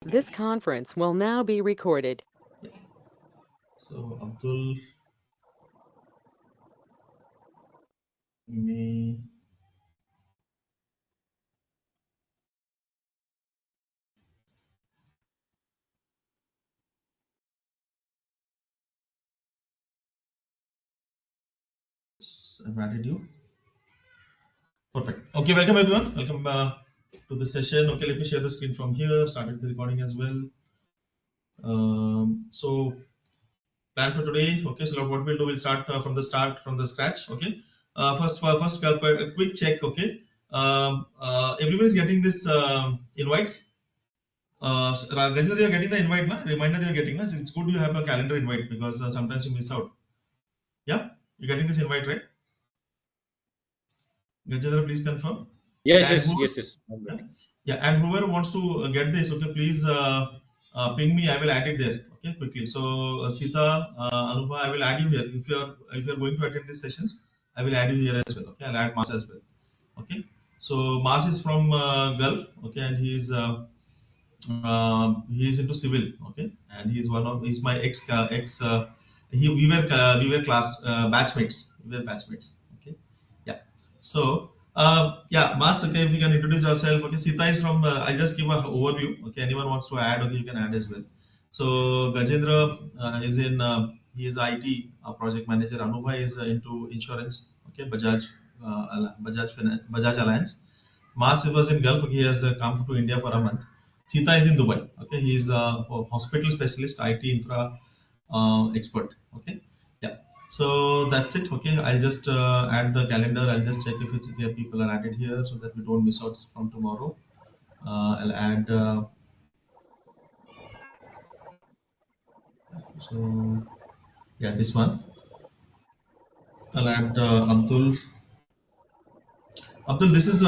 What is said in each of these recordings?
This conference will now be recorded. Yeah. So Abdul may I've added you. Perfect. Okay, welcome everyone. Welcome to the session. Okay, let me share the screen from here. Started the recording as well. So plan for today. Okay, so what we'll do, we'll start from the scratch. Okay. First, a quick check. Okay. Everyone is getting this invites. Gajendra, you're getting the invite, na? Reminder you're getting, na? It's good you have a calendar invite because sometimes you miss out. Yeah, you're getting this invite, right? Gajendra, please confirm. Yes, And yes, who, yes, yes. I'm yeah, getting. yeah, and whoever wants to get this, okay, please ping me. I will add it there. Okay, quickly. So Sita, Anupa, I will add you here. If you're going to attend these sessions, I will add you here as well. Okay, I'll add Mas as well. Okay, so Mas is from Gulf. Okay, and he is into civil. Okay, and he's my ex we were class batchmates. We were batchmates. Okay, yeah. So yeah, Mas, okay, if you can introduce yourself. Okay, Sita is from. I just give a overview. Okay, anyone wants to add, okay, you can add as well. So Gajendra is in. He is IT project manager. Anubha is into insurance. Okay, Bajaj Alliance. Mas was in Gulf. He has come to India for a month. Sita is in Dubai. Okay, he is a hospital specialist, IT infra expert. Okay, yeah. So that's it. Okay, I'll just add the calendar. I'll just check if people are added here so that we don't miss out from tomorrow. I'll add. So yeah, this one. I'll add Abdul. Abdul, this is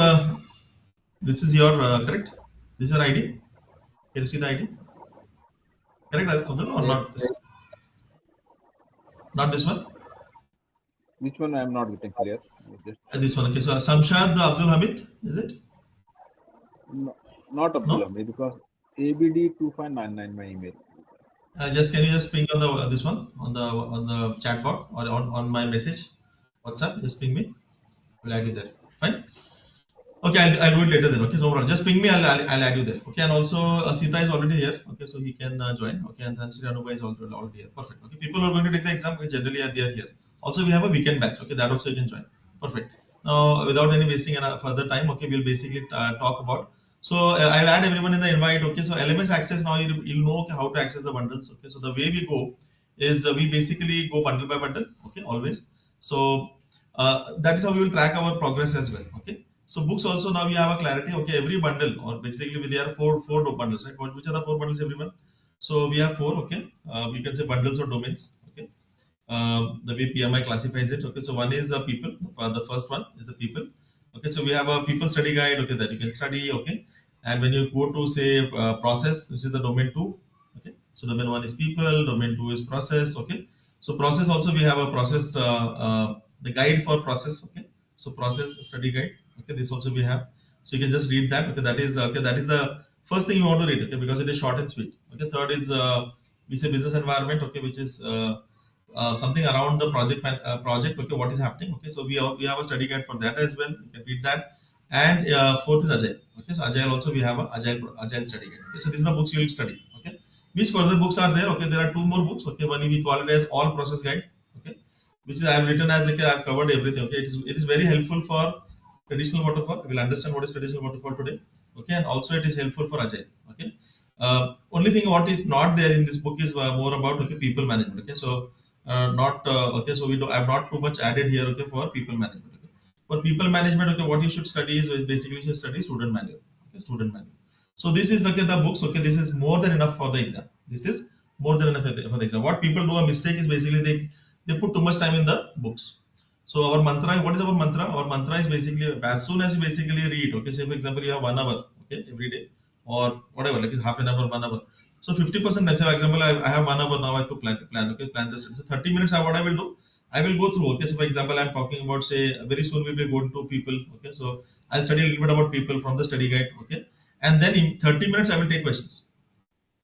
your correct. This is your ID. Can you see the ID? Correct, Abdul, or Yes, not? yes. Not this one. Which one I am not getting clear? Just This one. Okay. So Samshad Abdul Hamid, is it? no, not No. Abdullah because ABD 2599 my email. Just can you just ping on the this one on the chat box or on my message WhatsApp? Just ping me. We'll add you there. Fine. Okay, I'll do it later then. Okay, no problem. Just ping me. I'll add you there. Okay, and also Sita is already here. Okay, so he can join. Okay, and then Sri Anuba is also already here. Perfect. Okay, people who are going to take the exam, okay, generally they are here. Also, we have a weekend batch. Okay, that also you can join. Perfect. Now, without any wasting any further time, okay, we'll basically talk about. So I'll add everyone in the invite. Okay, so LMS access now you know, okay, how to access the bundles. Okay, so the way we go is we basically go bundle by bundle. Okay, always. So that is how we will track our progress as well. Okay. So books also now we have a clarity. Okay, every bundle or basically there are four bundles, right? Which are the four bundles, everyone? So we have four. Okay, we can say bundles or domains. Okay, the way PMI classifies it. Okay, so one is people. The first one is the people. Okay, so we have a people study guide. Okay, that you can study. Okay, and when you go to say process, which is the domain two. Okay, so domain one is people. Domain two is process. Okay, so process also we have a process. The guide for process. Okay, so process study guide. Okay, this also we have. So you can just read that. Okay, that is the first thing you want to read. Okay, because it is short and sweet. Okay, third is we say business environment. Okay, which is something around the project. Okay, what is happening? Okay, so we have a study guide for that as well. You can read that. And fourth is agile. Okay, so agile also we have a agile study guide. Okay, so these are the books you will study. Okay, which further books are there? Okay, there are two more books. Okay, one we call it as all process guide. Okay, which is I have written as, okay, I've covered everything. Okay, it is very helpful for traditional waterfall. We will understand what is traditional waterfall today. Okay, and also it is helpful for agile. Okay, only thing what is not there in this book is more about, okay, people management. Okay, so not okay, so we do I have not too much added here. Okay, for people management. Okay, for people management, okay, what you should study is basically you should study student manual. Okay, student manual. So this is, okay, the books. Okay, this is more than enough for the exam. This is more than enough for the exam. What people do a mistake is basically they put too much time in the books. So our mantra, what is our mantra? Our mantra is basically as soon as you basically read, okay, say for example you have 1 hour, okay, every day, or whatever, like half an hour, 1 hour. So 50%, let's say for example, I have 1 hour now, I have to plan, okay, plan this. So 30 minutes, what I will do, I will go through, okay, so for example, I'm talking about, say, very soon we will go into people, okay, so I'll study a little bit about people from the study guide, okay, and then in 30 minutes, I will take questions.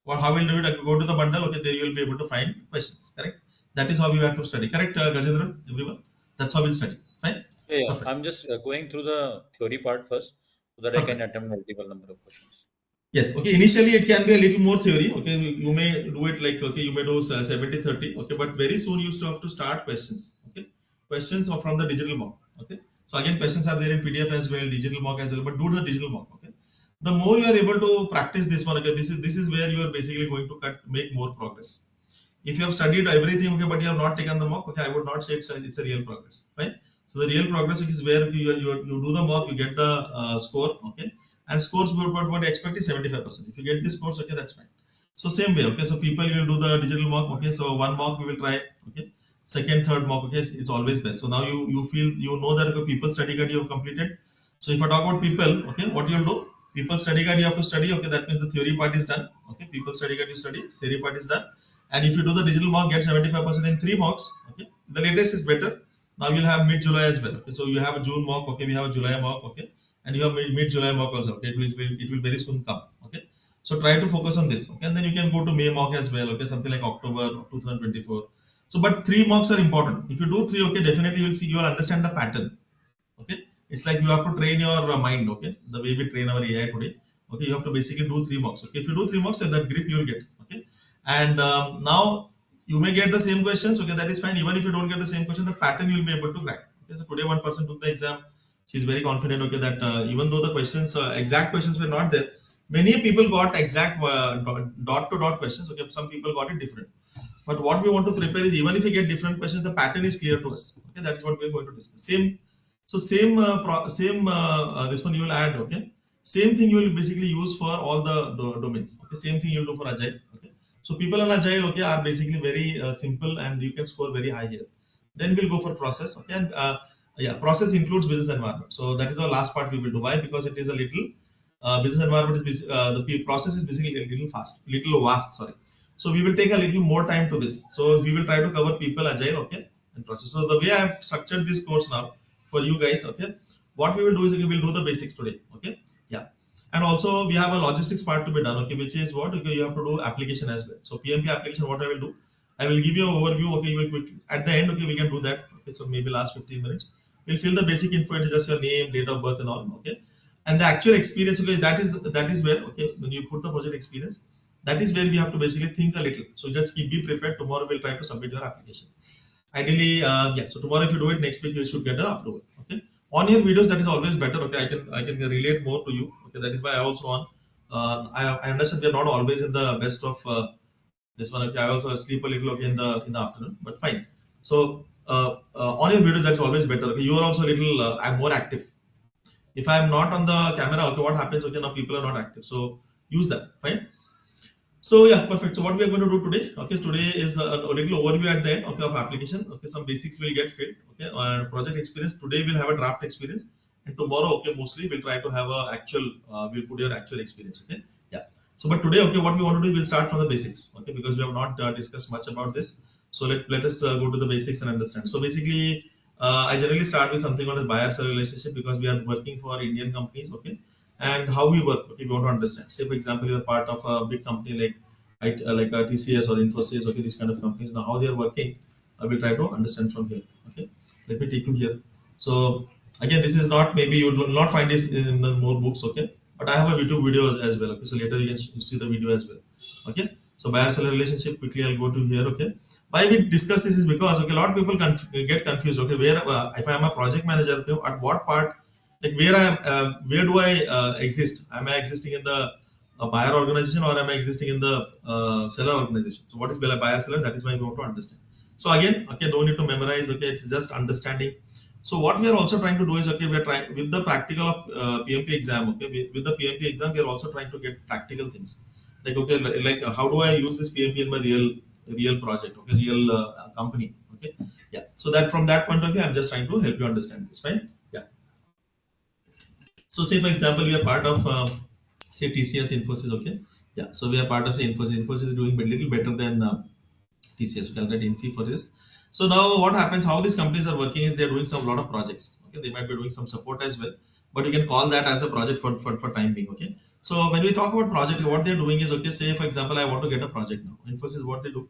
Or how we'll do it? I will go to the bundle. Okay, there you will be able to find questions. Correct. That is how you have to study. Correct, Gajendra, everyone. That's how we'll study. Fine. Yeah, yeah. Perfect. I'm just going through the theory part first so that I can Perfect. attempt multiple number of questions. Yes. Okay. Initially, it can be a little more theory. Okay. You may do it like, okay, you may do 70-30. Okay. But very soon you still have to start questions. Okay. Questions are from the digital mock. Okay. So again, questions are there in PDF as well, digital mock as well. But do the digital mock. Okay. The more you are able to practice this one, okay, this is where you are basically going to make more progress. If you have studied everything, okay, but you have not taken the mock, okay, I would not say it's a real progress, right? So the real progress is where you do the mock, you get the score, okay, and scores what you expect is 75%. If you get this scores, okay, that's fine. So same way, okay, so people will do the digital mock, okay, so one mock we will try, okay, second, third mock, okay, it's always best. So now you feel you know that, okay, people study guide you have completed. So if I talk about people, okay, what you'll do, people study guide you have to study, okay, that means the theory part is done, okay, people study guide you study, theory part is done, and if you do the digital mock, get 75% in 3 mocks. Okay, the latest is better. Now you'll have mid-July as well. Okay, so you have a June mock. Okay, we have a July mock. Okay, and you have mid-July mock also. Okay, it will very soon come. Okay, so try to focus on this. Okay, and then you can go to May mock as well. Okay, something like October 2024. So, but 3 mocks are important. If you do three, okay, definitely you will understand the pattern. Okay, it's like you have to train your mind. Okay, the way we train our AI today. Okay, you have to basically do 3 mocks. Okay, if you do 3 mocks, that grip you will get. Okay, and now you may get the same questions. Okay, that is fine. Even if you don't get the same question, the pattern you will be able to crack. Okay, so today one person took the exam. She's very confident. Okay, that even though the questions, exact questions were not there, many people got exact dot to dot questions. Okay, some people got it different. But what we want to prepare is, even if we get different questions, the pattern is clear to us. Okay, that's what we're going to discuss. Same, so same, this one you will add. Okay, same thing you will basically use for all the domains. Okay, same thing you'll do for agile. Okay, so people on agile, okay, are basically very simple, and you can score very high here. Then we'll go for process. Okay, and yeah, process includes business environment. So that is the last part we will do. Why? Because it is a little business environment is process is basically a little little vast. Sorry. So we will take a little more time to this. So we will try to cover people, agile, okay, and process. So the way I have structured this course now for you guys, okay, what we will do is we will do the basics today, okay, yeah, and also we have a logistics part to be done, okay, which is what, okay, you have to do application as well. So PMP application, what I will do, I will give you an overview, okay, you will quick at the end, okay, we can do that, okay, so maybe last 15 minutes. We'll fill the basic info, it is just your name, date of birth, and all, okay, and the actual experience, okay, that is where, okay, when you put the project experience, that is where we have to basically think a little. So just be prepared. Tomorrow we'll try to submit your application. Ideally, yeah. So tomorrow if you do it, next week you should get an approval. Okay. On your videos, that is always better. Okay, I can relate more to you. Okay, that is why I also on. I understand we are not always in the best of this one. Okay, I also sleep a little, okay, in the afternoon, but fine. So on your videos, that's always better. Okay, you are also a little I'm more active. If I'm not on the camera, okay, what happens? Okay, now people are not active. So use that. Fine. So yeah, perfect. So what we are going to do today, okay, today is a little overview at the end, okay, of application. Okay, some basics will get filled. Okay, and project experience. Today we'll have a draft experience, and tomorrow, okay, mostly we'll try to have a actual. We'll put your actual experience. Okay, yeah. So but today, okay, what we want to do, we'll start from the basics. Okay, because we have not discussed much about this. So let us go to the basics and understand. So basically, I generally start with something called as buyer seller relationship, because we are working for Indian companies. Okay, and how we work. Okay, we want to understand. Say for example, you are part of a big company like a TCS or Infosys. Okay, these kind of companies. Now how they are working, I will try to understand from here. Okay, let me take you here. So again, this is not, maybe you will not find this in the more books. Okay, but I have a YouTube videos as well. Okay, so later you can see the video as well. Okay, so buyer seller relationship, quickly I'll go to here. Okay, why we discuss this is because, okay, a lot of people get confused. Okay, where if I am a project manager, okay, at what part, like where I am, where do I exist? Am I existing in the buyer organization, or am I existing in the seller organization? So what is buyer seller? That is why we want to understand. So again, okay, don't need to memorize. Okay, it's just understanding. So what we are also trying to do is, okay, we are trying with the practical of PMP exam. Okay, with the PMP exam, we are also trying to get practical things. Like, okay, like how do I use this PMP in my real project? Okay, real company. Okay, yeah. So that from that point of view, I'm just trying to help you understand this. Fine. Yeah. So say for example, we are part of say TCS Infosys. Okay, yeah. So we are part of say Infosys. Infosys is doing a little better than TCS. We calculate Infi for this. So now what happens? How these companies are working is they are doing some lot of projects. Okay, they might be doing some support as well. but you can call that as a project for time being. Okay. So when we talk about project, what they're doing is, okay, say for example, I want to get a project now. Infosys, what they do,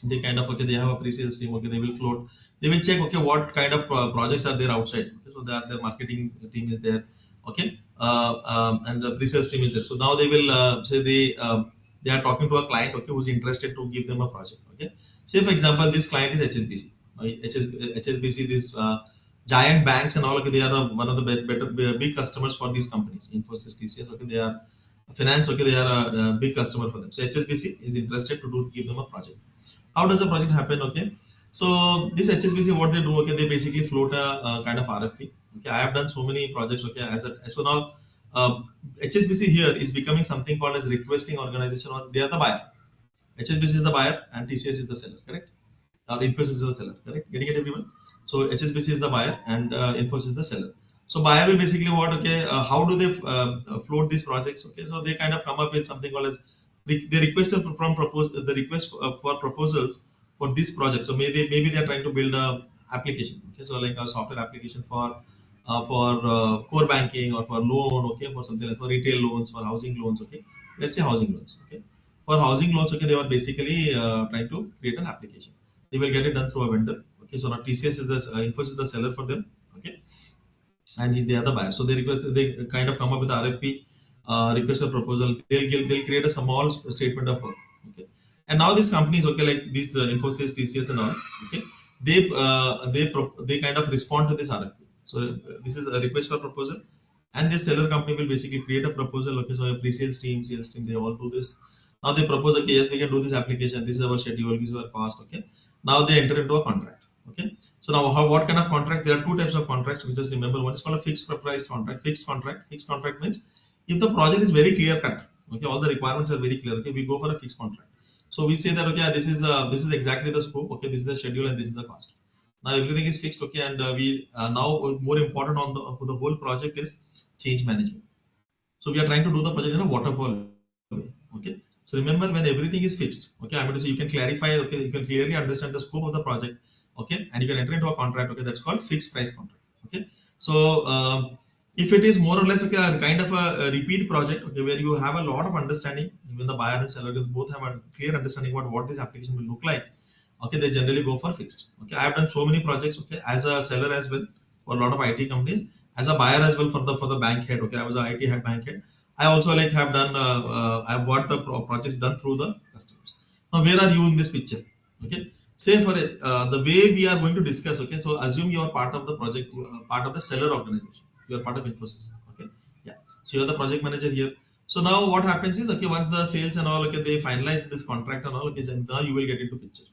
they kind of, okay, they have a pre-sales team, okay, they will float, they will check, okay, what kind of projects are there outside, okay, so their marketing team is there, okay, and the pre-sales team is there. So now they will say they are talking to a client, okay, who's interested to give them a project, okay. Say for example, this client is HSBC, HSBC, this giant banks and all, okay, they are one of the big customers for these companies, Infosys, TCS, okay, they are finance, okay, they are a big customer for them. So HSBC is interested to give them a project. How does a project happen? Okay, so this HSBC, what they do, okay, they basically float a kind of RFP. Okay, I have done so many projects. Okay, so now HSBC here is becoming something called as requesting organization, or they are the buyer. HSBC is the buyer and TCS is the seller, correct? Infosys is the seller, correct? Getting it, everyone? So HSBC is the buyer and Infosys is the seller. So buyer will basically what? Okay, how do they float these projects? Okay, so they kind of come up with something called as they request the request for proposals for this project. So maybe they are trying to build a application. Okay, so like a software application for core banking or for loan. Okay, for something like for retail loans, for housing loans. Okay, let's say housing loans. Okay, for housing loans. Okay, they were basically trying to create an application. They will get it done through a vendor. Okay, so now TCS is the Infosys is the seller for them. Okay, and they are the buyer. So they kind of come up with RFP, request a proposal. They'll create a small statement of work. Okay, and now these companies, okay, like these Infosys, TCS, and all. Okay, they kind of respond to this RFP. So this is a request for proposal, and this seller company will basically create a proposal. Okay, so a pre-sales team, sales team, they all do this. Now they propose, okay, yes, we can do this application. This is our schedule. This is our cost. Okay, now they enter into a contract. Okay, so now what kind of contract? There are two types of contracts. We just remember, one is called a fixed price contract. Fixed contract means if the project is very clear cut. Okay, all the requirements are very clear. Okay, we go for a fixed contract. So we say that, okay, this is exactly the scope. Okay, this is the schedule and this is the cost. Now everything is fixed. Okay, and we now more important on the whole project is change management. So we are trying to do the project in a waterfall way. Okay. So remember, when everything is fixed, okay, I'm going to say you can clarify, okay, you can clearly understand the scope of the project, okay, and you can enter into a contract, okay, that's called fixed price contract. Okay. So if it is more or less, okay, a kind of a repeat project, okay, where you have a lot of understanding, even the buyer and seller both have a clear understanding about what this application will look like. Okay, they generally go for fixed. Okay, I have done so many projects, okay, as a seller as well for a lot of IT companies, as a buyer as well for the bank head. Okay, I was a IT head, bank head. I also like have done I've got the projects done through the customers. Now where are you in this picture? Okay, say for the way we are going to discuss. Okay, so assume you are part of the project, part of the seller organization, you are part of Infosys. Okay, yeah, so you are the project manager here. So now what happens is, okay, once the sales and all, okay, they finalize this contract and all, okay, so now you will get into picture.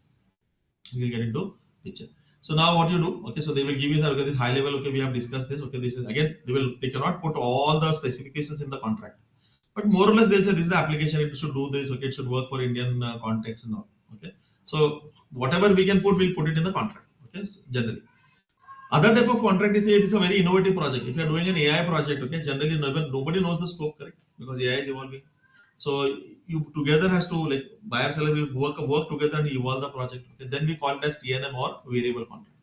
You will get into picture. So now what you do? Okay, so they will give you the, okay, this high level. Okay, we have discussed this. Okay, this is again, they cannot put all the specifications in the contract, but more or less they'll say this is the application, it should do this. Okay, it should work for Indian context and all. Okay, so whatever we can put, we'll put it in the contract. Okay, generally. Other type of contract is, it is a very innovative project. If you are doing an AI project, okay, generally nobody knows the scope, correct? Because AI is evolving. So you together has to, like, buyer seller will work together and evolve the project. Okay, then we call it as TNM or variable contract.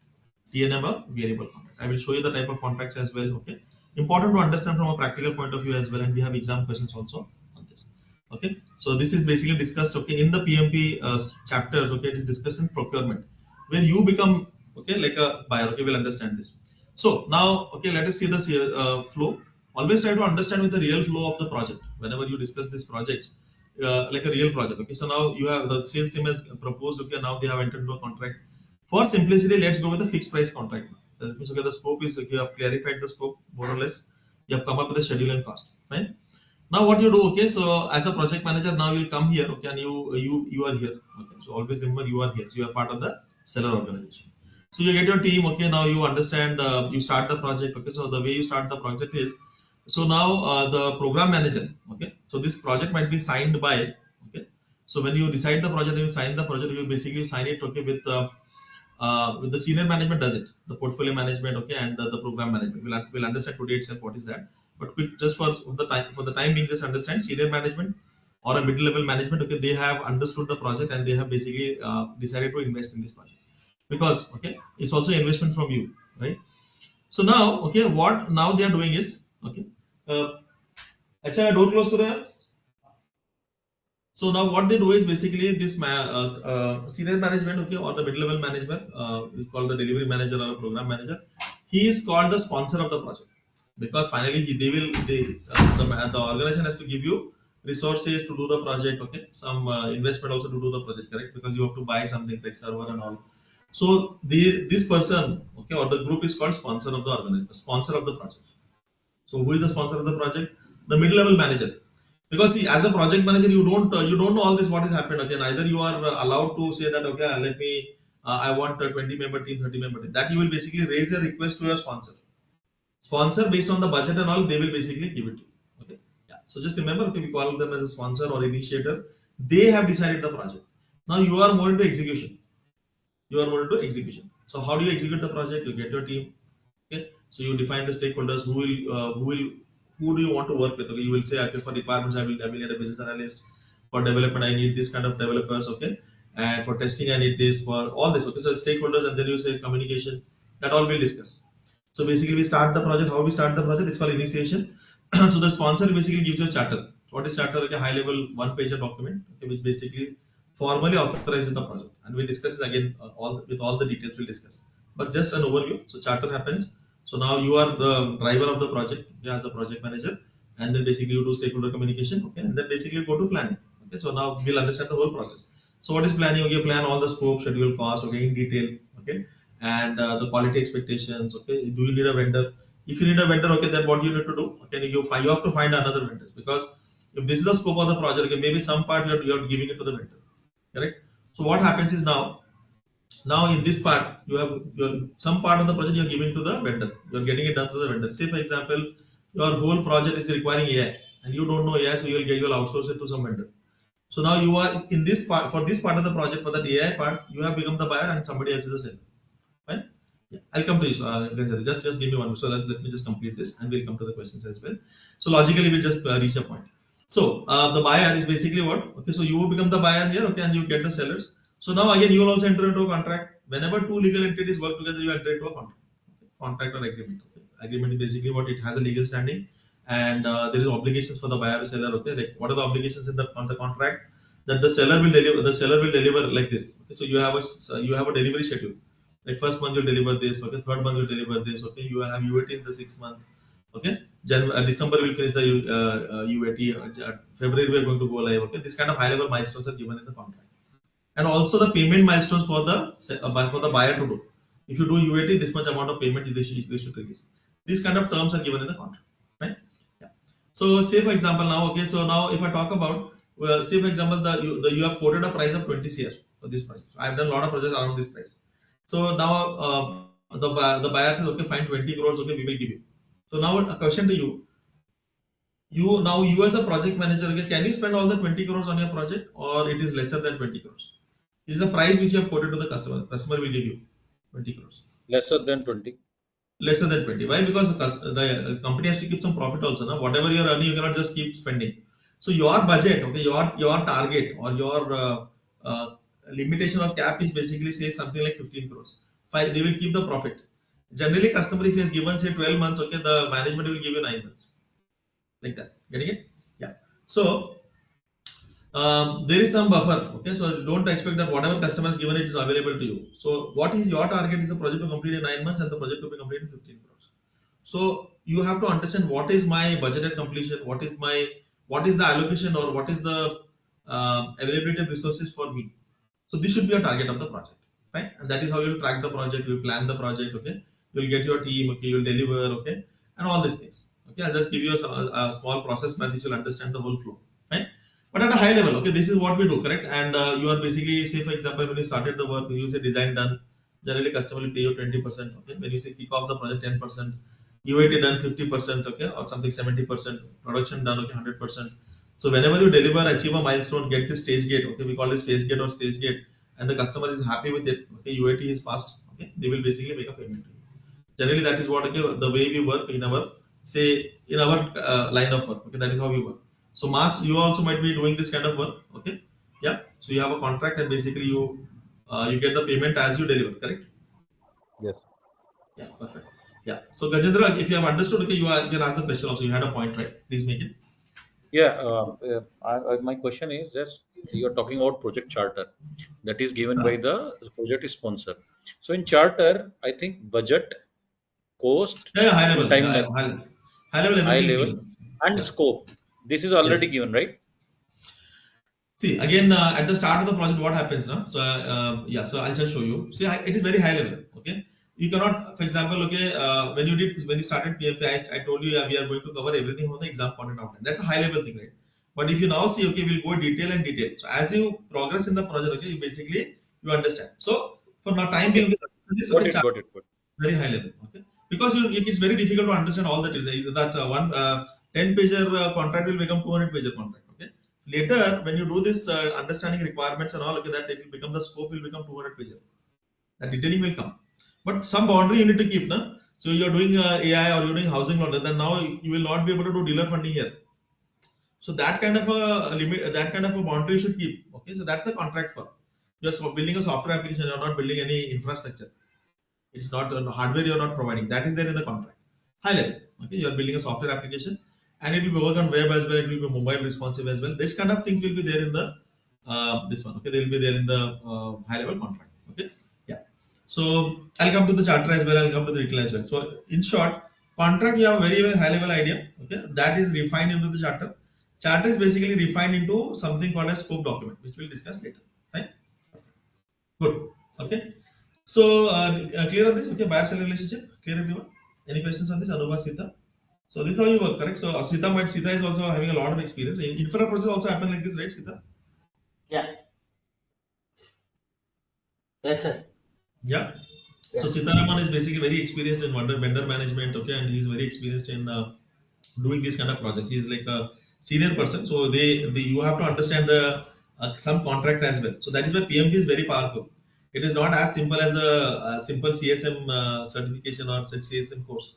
TNM or variable contract. I will show you the type of contracts as well. Okay, important to understand from a practical point of view as well, and we have exam questions also on this. Okay, so this is basically discussed, okay, in the PMP chapters. Okay, it is discussed in procurement, where you become, okay, like a buyer. Okay, we'll understand this. So now, okay, let us see the flow. Always try to understand with the real flow of the project whenever you discuss this project, like a real project. Okay, so now you have the sales team has proposed. Okay, now they have entered into a contract. For simplicity, let's go with the fixed price contract. So that means, okay, the scope is, okay, you have clarified the scope more or less. You have come up with a schedule and cost. Fine. Now what you do? Okay, so as a project manager, now you'll come here. Okay, and you are here. Okay, so always remember you are here. So you are part of the seller organization. So you get your team. Okay, now you understand. You start the project. Okay, so the way you start the project is, so now the program manager. Okay, so this project might be signed by. Okay, so when you decide the project, you sign the project. You basically sign it. Okay, with the senior management does it, the portfolio management, okay, and the program management. We'll understand today itself what is that. But quick, just for the time being, just understand senior management or a middle level management. Okay, they have understood the project and they have basically decided to invest in this project, because, okay, it's also investment from you, right? So now, okay, what now they are doing is, Okay. Acha, door close karo. So now what they do is basically this senior management, okay, or the mid-level management, is called the delivery manager or program manager. He is called the sponsor of the project because finally the organization has to give you resources to do the project, okay, some investment also to do the project, correct? Because you have to buy something like server and all. So this person, okay, or the group is called sponsor of the organization, sponsor of the project. So who is the sponsor of the project? The mid-level manager. Because see, as a project manager, you don't know all this what is happened. Okay, neither you are allowed to say that okay, let me I want a 20-member team, 30-member team. That you will basically raise a request to your sponsor. Sponsor based on the budget and all, they will basically give it to you. Okay, yeah. So just remember, okay, we call them as a sponsor or initiator. They have decided the project. Now you are more into execution. You are more into execution. So how do you execute the project? You get your team. Okay, so you define the stakeholders who do you want to work with. Okay, you will say okay, for departments I will need a business analyst. For development I need this kind of developers. Okay, and for testing I need this. For all this, okay, so stakeholders, and then you say communication. That all we'll discuss. So basically we start the project. How we start the project? It's called initiation. So the sponsor basically gives you a charter. What is charter? Like a high level one pager document, okay, which basically formally authorizes the project, and we'll discuss it again with all the details we'll discuss. But just an overview. So charter happens. So now you are the driver of the project, yeah, as a project manager, and then basically you do stakeholder communication, okay, and then basically go to planning. Okay, so now we'll understand the whole process. So what is planning? Okay, plan all the scope, schedule, cost, okay, in detail, okay, and the quality expectations. Okay, do you need a vendor? If you need a vendor, okay, then what you need to do? Okay, you have to find another vendor because if this is the scope of the project, okay, maybe some part you're giving it to the vendor, correct? So what happens is now in this part some part of the project you're giving to the vendor, you're getting it done through the vendor. Say for example your whole project is requiring AI and you don't know AI, so you'll outsource it to some vendor. So now you are in this part, for this part of the project, for that AI part you have become the buyer and somebody else is the seller, right? Yeah, I'll come to you. So, just give me one. So let me just complete this, and we'll come to the questions as well. So logically, we'll just reach a point. So the buyer is basically what? Okay, so you become the buyer here, okay, and you get the sellers. So now again, you will also enter into a contract. Whenever two legal entities work together, you enter into a contract, okay? Contract or agreement. Okay? Agreement is basically what it has a legal standing, and there is obligations for the buyer or seller. Okay, like what are the obligations in the on the contract? That the seller will deliver. The seller will deliver like this. Okay, so you have a delivery schedule. Like first month you deliver this, okay, third month you deliver this, okay, you will have UAT in the 6 month, okay, December will finish the UAT, February we are going to go live, okay. This kind of high level milestones are given in the contract, and also the payment milestones for the buyer to do. If you do UAT, this much amount of payment they should release. These kind of terms are given in the contract, right? Yeah. So say for example now, okay, so now if I talk about, say for example you have quoted a price of 20 CR for this price. So I've done a lot of projects around this price. So now the buyer says okay, fine, 20 crores, okay, we will give you. So now a question to you, you as a project manager, okay, can you spend all the 20 crores on your project, or it is lesser than 20 crores? This is the price which you have quoted to the customer. Customer will give you 20 crores. Lesser than 20. Lesser than 20. Why? Because the company has to keep some profit also. Now, whatever you're earning, you cannot just keep spending. So your budget, okay, your target or your limitation or cap is basically say something like 15 crores. Fine, they will keep the profit. Generally, customer if he has given say 12 months, okay, the management will give you 9 months. Like that. Getting it? Yeah. So there is some buffer, okay, so don't expect that whatever customer is given it is available to you. So what is your target is the project to complete in 9 months and the project to be completed in 15 crores. So you have to understand what is my budgeted completion, what is the allocation, or what is the availability of resources for me. So this should be a target of the project, right? And that is how you'll track the project, you'll plan the project, okay, you'll get your team, okay, you'll deliver, okay, and all these things, okay. I'll just give you a small process map which will understand the whole flow, right? But at a high level, okay, this is what we do, correct? And you are basically, say for example, when you started the work, you say design done, generally customer will pay you 20%, okay. When you say kick off the project 10%, UAT done 50%, okay, or something 70%, production done, okay, 100%. So whenever you deliver, achieve a milestone, get this stage gate, okay, we call this phase gate or stage gate, and the customer is happy with it, okay, UAT is passed, okay, they will basically make a payment to you. Generally, that is what, okay, the way we work in our, say, in our line of work, okay, that is how we work. So mass, you also might be doing this kind of work, okay, yeah. So you have a contract and basically you get the payment as you deliver, correct? Yes. Yeah, perfect. Yeah. So Gajendra, if you have understood, okay, you can ask the question also. You had a point, right? Please make it. Yeah, my question is just you're talking about project charter that is given by Uh, the project sponsor. So in charter, I think budget, cost, yeah, high and level. time Yeah, management, high level. high Everything is level, given. and Yeah. scope. This is Yes. already Yes. given, right? See again at the start of the project, what happens now? So yeah, so I'll just show you. See, it is very high level. Okay, you cannot, for example, okay, when you started PMP, I told you we are going to cover everything on the exam content outline. That's a high level thing, right? But if you now see, okay, we'll go detail and detail. So as you progress in the project, okay, you basically you understand. So for now time being, Okay, this got okay, it, got it, got it. very high level, okay, because it's very difficult to understand all that is that one 10 pager contract will become 200 pager contract, okay. Later when you do this understanding requirements and all, okay, that it will become the scope will become 200 pager, that detailing will come, but some boundary you need to keep na. So you're doing AI or you're doing housing loan, then now you will not be able to do dealer funding here. So that kind of a limit, that kind of a boundary you should keep, okay. So that's a contract for you're building a software application, you're not building any infrastructure. It's not hardware you're not providing. That is there in the contract. High level. Okay, you're building a software application, and it will be work on web as well. It will be mobile responsive as well. This kind of things will be there in the this one. Okay, they will be there in the high level contract. Okay, yeah. So I'll come to the charter as well. I'll come to the retail as well. So in short, contract you have a very high level idea. Okay, that is refined into the charter. Charter is basically refined into something called a scope document, which we'll discuss later. Fine. Good. Okay. So, clear on this? Okay, buyer seller relationship. Clear everyone? Any questions on this? Anubha, Sita. So this is how you work, correct? So Sita is also having a lot of experience. Infra projects also happen like this, right, Sita? Yeah. Yes, sir. Yeah. So Yeah. Sitaraman is basically very experienced in vendor management, okay, and he's very experienced in doing these kind of projects. He is like a senior person, so you have to understand the some contract as well. So that is why PMP is very powerful. It is not as simple as a simple CSM certification or CSM course.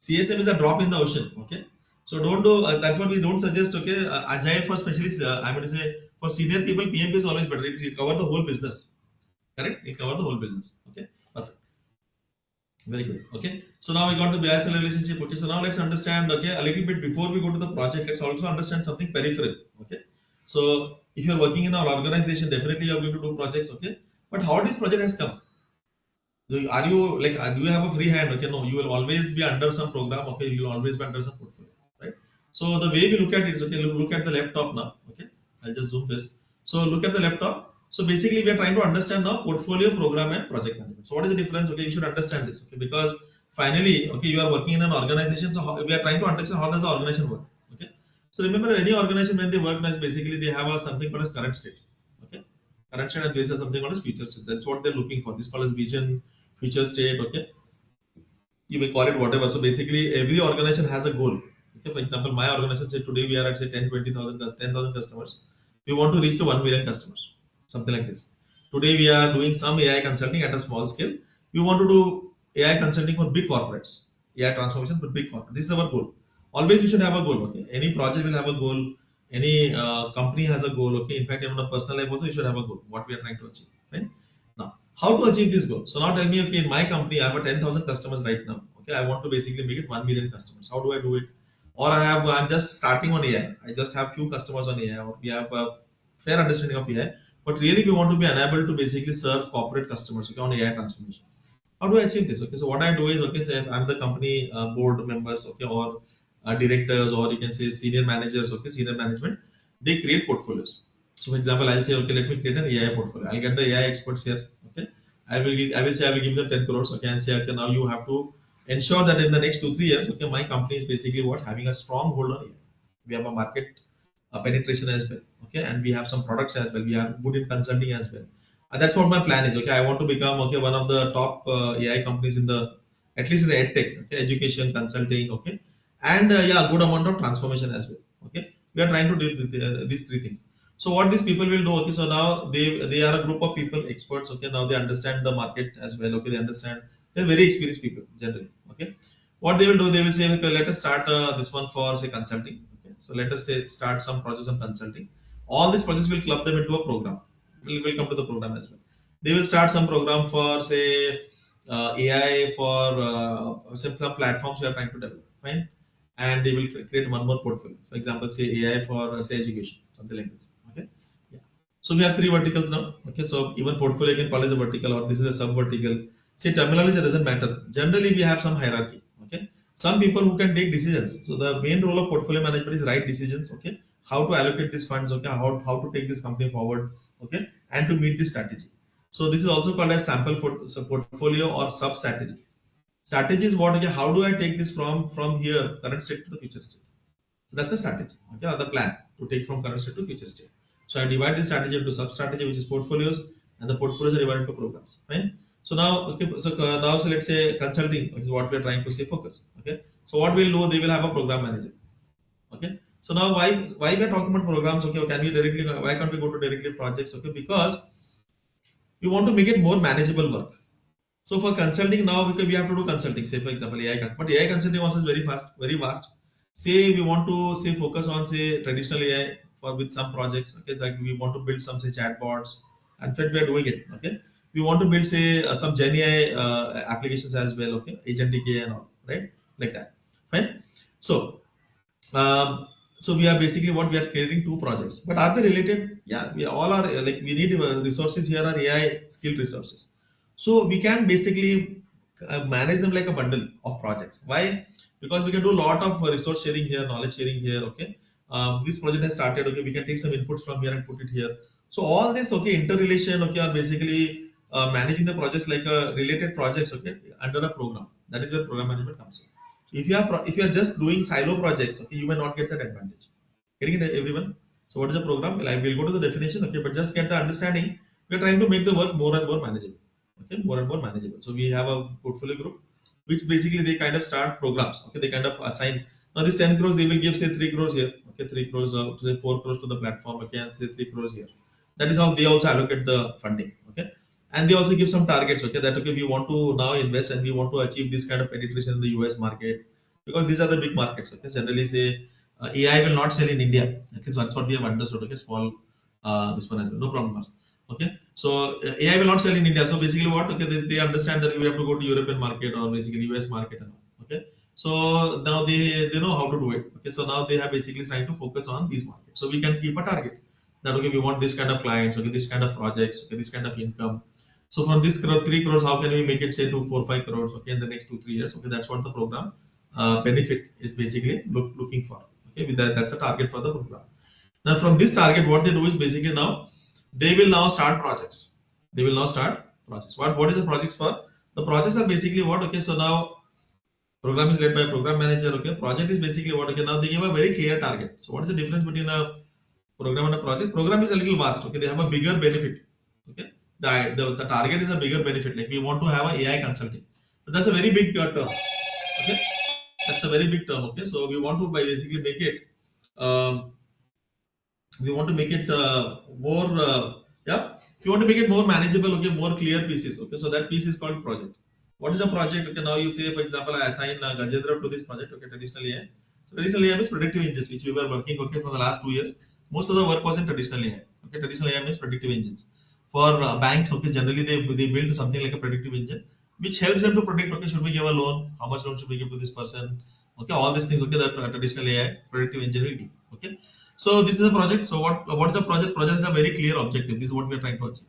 CSM is a drop in the ocean. Okay, so don't do. That's what we don't suggest. Okay, agile for specialists. I'm going to say for senior people, PMP is always better. It will cover the whole business. Correct? It cover the whole business. Okay, perfect. Very good. Okay. So now we got the bilateral relationship. Okay. So now let's understand. Okay, a little bit before we go to the project, let's also understand something peripheral. Okay. So if you're working in an organization, definitely you're going to do projects. Okay. But how this project has come? Are you like? Do you have a free hand? Okay. No, you will always be under some program. Okay. You will always be under some portfolio. Right. So the way we look at it is okay. Look at the laptop now. Okay. I'll just zoom this. So look at the laptop. So basically, we are trying to understand now portfolio, program, and project management. So what is the difference? Okay, you should understand this. Okay, because finally, okay, you are working in an organization. So we are trying to understand how does the organization work. Okay. So remember, any organization when they work, basically they have a something called as current state. Okay. Current state and there is something called as future state. That's what they're looking for. This called as vision, future state. Okay, you may call it whatever. So basically, every organization has a goal. Okay, for example, my organization said today we are at say 10, 20,000, 10,000 customers. We want to reach to 1 million customers, something like this. Today we are doing some AI consulting at a small scale. We want to do AI consulting for big corporates, AI transformation for big corporates. This is our goal. Always we should have a goal. Okay, any project will have a goal. Any company has a goal. Okay, in fact, even on a personal life also, you should have a goal. What we are trying to achieve. Right? Now, how to achieve this goal? So now tell me, okay, in my company, I have a 10,000 customers right now. Okay, I want to basically make it 1 million customers. How do I do it? Or I'm just starting on AI. I just have few customers on AI, or we have a fair understanding of AI, but really we want to be unable to basically serve corporate customers, okay, on AI transformation. How do I achieve this? Okay, so what I do is, okay, say I'm the company board members, okay, or directors, or you can say senior managers, okay, senior management, they create portfolios. So for example, I'll say, okay, let me create an AI portfolio. I'll get the AI experts here, okay. I will say I will give them 10 crores, okay, and say, okay, now you have to ensure that in the next 2 3 years, okay, my company is basically what having a strong hold on AI. We have a market penetration as well, okay, and we have some products as well. We are good in consulting as well. That's what my plan is. Okay, I want to become, okay, one of the top AI companies in the at least in the edtech, okay, education, consulting, okay, and yeah, good amount of transformation as well. Okay, we are trying to do these three things. So what these people will do? Okay, so now they are a group of people, experts. Okay, now they understand the market as well. Okay, they understand. They're very experienced people generally. Okay, what they will do? They will say, okay, let us start this one for say consulting. Okay, so let us start some projects on consulting. All these projects will club them into a program. Will come to the program as well. They will start some program for say AI for some platforms we are trying to develop, fine, and they will create one more portfolio. For example, say AI for say education, something like this. Okay, yeah. So we have three verticals now. Okay, so even portfolio you can call as a vertical or this is a sub vertical. See, terminology doesn't matter. Generally, we have some hierarchy. Okay, some people who can take decisions. So the main role of portfolio management is right decisions. Okay, how to allocate these funds. Okay, how to take this company forward. Okay, and to meet this strategy. So this is also called as sample so portfolio or sub strategy. Strategy is what? Okay, how do I take this from here current state to the future state? So that's the strategy. Okay, or the plan to take from current state to future state. So I divide the strategy into sub strategy, which is portfolios, and the portfolios are divided into programs. Fine. So now, okay, so let's say consulting is what we are trying to say focus. Okay. So what we'll do, they will have a program manager. Okay. So now why we are talking about programs? Okay, can we directly why can't we go to directly projects? Okay, because we want to make it more manageable work. So for consulting now, because we have to do consulting, say for example but AI consulting also is very fast, very vast. Say we want to say focus on say traditional AI for with some projects. Okay, like we want to build some say chatbots. In fact, we are doing it. Okay, we want to build say some Gen AI applications as well. Okay, agentic AI and all, right? Like that. Fine. So um, so we are basically what we are creating two projects, but are they related? Yeah, we all are like we need resources here are AI skilled resources. So we can basically manage them like a bundle of projects. Why? Because we can do a lot of resource sharing here, knowledge sharing here. Okay, this project has started. Okay, we can take some inputs from here and put it here. So all this okay interrelation okay are basically managing the projects like a related projects okay under a program. That is where program management comes in. If you are just doing silo projects, okay, you may not get that advantage. Getting it, everyone? So what is a program? Well, I will go to the definition, okay, but just get the understanding. We are trying to make the work more and more manageable. Okay, more and more manageable. So we have a portfolio group, which basically they kind of start programs. Okay, they kind of assign. Now this 10 crores they will give say 3 crores here. Okay, 3 crores to say 4 crores to the platform. Okay, and say 3 crores here. That is how they also allocate the funding. Okay, and they also give some targets. Okay, that okay we want to now invest and we want to achieve this kind of penetration in the US market because these are the big markets. Okay, generally say AI will not sell in India. At least that's what we have understood. Okay, small this one as well. No problem. Okay, so AI will not sell in India. So basically, what? Okay, they understand that we have to go to European market or basically US market and all. Okay, so now they know how to do it. Okay, so now they have basically trying to focus on these markets. So we can keep a target that okay we want this kind of clients. Okay, this kind of projects. Okay, this kind of income. So from this 3 crores, how can we make it say to 4 5 crores? Okay, in the next 2 3 years. Okay, that's what the program benefit is basically looking for. Okay, with that, that's a target for the program. Now, from this target, what they do is basically now they will now start projects. They will now start projects. What is the projects for? The projects are basically what? Okay, so now program is led by a program manager. Okay, project is basically what? Okay, now they give a very clear target. So what is the difference between a program and a project? Program is a little vast. Okay, they have a bigger benefit. Okay, the target is a bigger benefit. Like we want to have a AI consulting. But that's a very big term. Okay, that's a very big term. Okay, so we want to by basically make it. Um, we want to make it more yeah if you want to make it more manageable okay more clear pieces okay so that piece is called project. What is a project? Okay, now you say for example I assign Gajendra to this project. Okay, traditional AI. So traditional AI means predictive engines which we were working okay for the last 2 years. Most of the work was in traditional AI. Okay, traditional AI means predictive engines for banks. Okay, generally they build something like a predictive engine which helps them to predict okay should we give a loan, how much loan should we give to this person, okay, all these things okay that traditional AI predictive engine will give. Okay, so this is a project. So what is the project? Project is a very clear objective. This is what we are trying to achieve.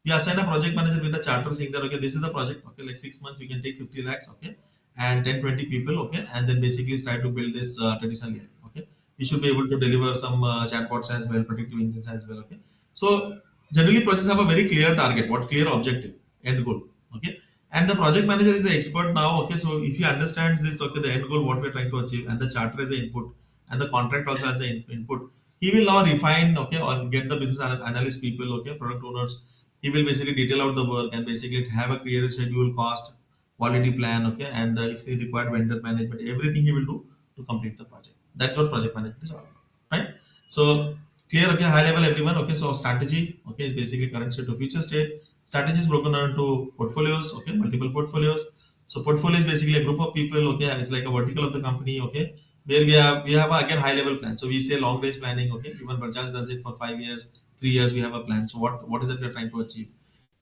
We assign a project manager with a charter saying that okay, this is the project. Okay, like 6 months you can take 50 lakhs. Okay, and 10 20 people. Okay, and then basically try to build this traditional AI. Okay, we should be able to deliver some chatbots as well, predictive engines as well. Okay, so generally projects have a very clear target, what clear objective, end goal. Okay, and the project manager is the expert now. Okay, so if he understands this, okay, the end goal, what we are trying to achieve, and the charter is the input, and the contract also has the input. He will now refine, okay, or get the business analyst people, okay, product owners. He will basically detail out the work and basically have a clear schedule, cost, quality plan, okay, and if he required vendor management, everything he will do to complete the project. That's what project management is all about, right? So clear, okay, high level everyone, okay. So strategy, okay, is basically current state to future state. Strategy is broken down into portfolios, okay, multiple portfolios. So portfolio is basically a group of people, okay, it's like a vertical of the company, okay, where we have again high level plan. So we say long range planning, okay, even Bajaj does it for 5 years, 3 years we have a plan. So what is it we're trying to achieve?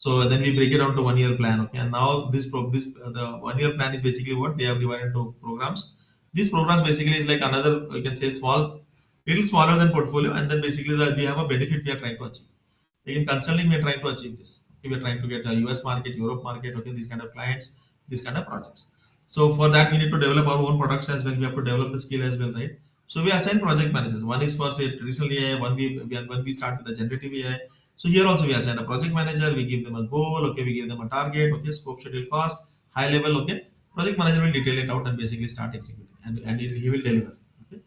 So then we break it down to 1 year plan. Okay, and now the 1 year plan is basically what they have divided into programs. These programs basically is like another, you can say, little smaller than portfolio, and then basically they have a benefit we are trying to achieve. Like in consulting, we are trying to achieve this. Okay, we are trying to get a US market, Europe market. Okay, these kind of clients, these kind of projects. So for that, we need to develop our own products as well. We have to develop the skill as well, right? So we assign project managers. One is for say traditional AI. When we start with the generative AI. So here also we assign a project manager. We give them a goal. Okay, we give them a target. Okay, scope, schedule, cost, high level. Okay, project manager will detail it out and basically start executing, and he will deliver. Okay.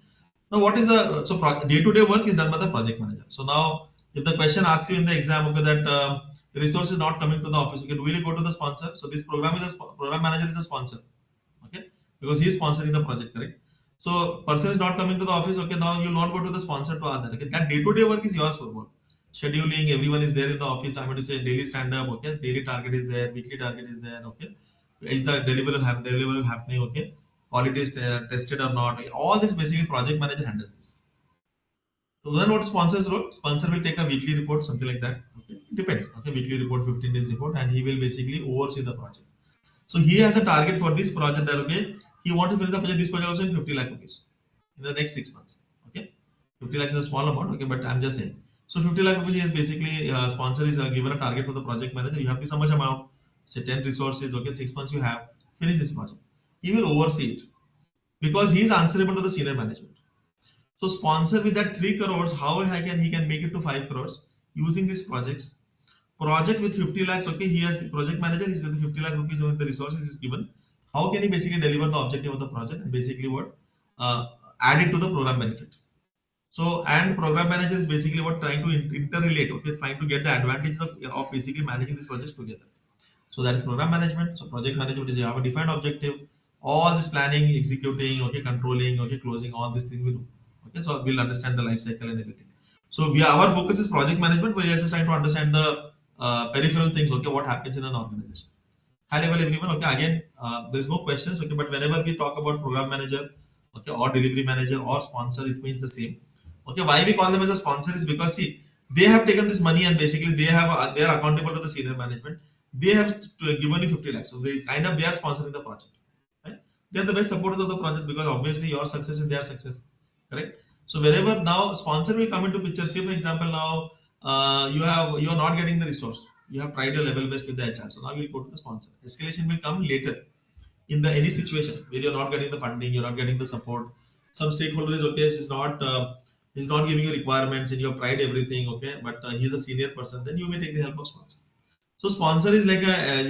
Now, what is the day-to-day work is done by the project manager. So now, if the question asks you in the exam, okay, that the resource is not coming to the office, okay, do we go to the sponsor? So this program manager is a sponsor, okay, because he is sponsoring the project, correct? So person is not coming to the office, okay, now you will not go to the sponsor to ask that, okay, that day-to-day work is yours for work. Scheduling, everyone is there in the office. I'm going to say daily stand-up, okay, daily target is there, weekly target is there, okay, is the deliverable happening, okay, quality is tested or not, okay? All this basically project manager handles this. So then what sponsors role? Sponsor will take a weekly report, something like that. Okay, it depends. Okay, weekly report, 15 days report, and he will basically oversee the project. So he has a target for this project that okay, he want to finish the project, this project also in 50 lakh rupees in the next 6 months. Okay, 50 lakhs is a small amount. Okay, but I'm just saying. So 50 lakh rupees is basically sponsor is given a target to the project manager. You have this much amount, say 10 resources. Okay, 6 months you have finish this project. He will oversee it because he is answerable to the senior management. So sponsor with that 3 crores, how he can make it to 5 crores using these projects. Project with 50 lakhs, okay, he has project manager, he's with 50 lakh rupees with the resources is given. How can he basically deliver the objective of the project and basically what? Add it to the program benefit. So, and program manager is basically what trying to interrelate, okay, trying to get the advantages of basically managing these projects together. So that is program management. So project management is you have a defined objective, all this planning, executing, okay, controlling, okay, closing, all these things we do. Okay, so we'll understand the life cycle and everything. So our focus is project management, but we are just trying to understand the peripheral things. Okay, what happens in an organization. High level everyone. Okay, again, there is no questions. Okay, but whenever we talk about program manager, okay, or delivery manager or sponsor, it means the same. Okay, why we call them as a sponsor is because see, they have taken this money and basically they are accountable to the senior management. They have given you 50 lakhs, so they are sponsoring the project. Right? They are the best supporters of the project because obviously your success is their success. Correct. So wherever now sponsor will come into picture. Say for example now you are not getting the resource. You have tried your level best with the HR. So now you'll go to the sponsor. Escalation will come later in the any situation where you're not getting the funding, you're not getting the support. Some stakeholder is okay, he's not giving you requirements and you have tried everything, okay, but he's a senior person. Then you may take the help of sponsor. So sponsor is like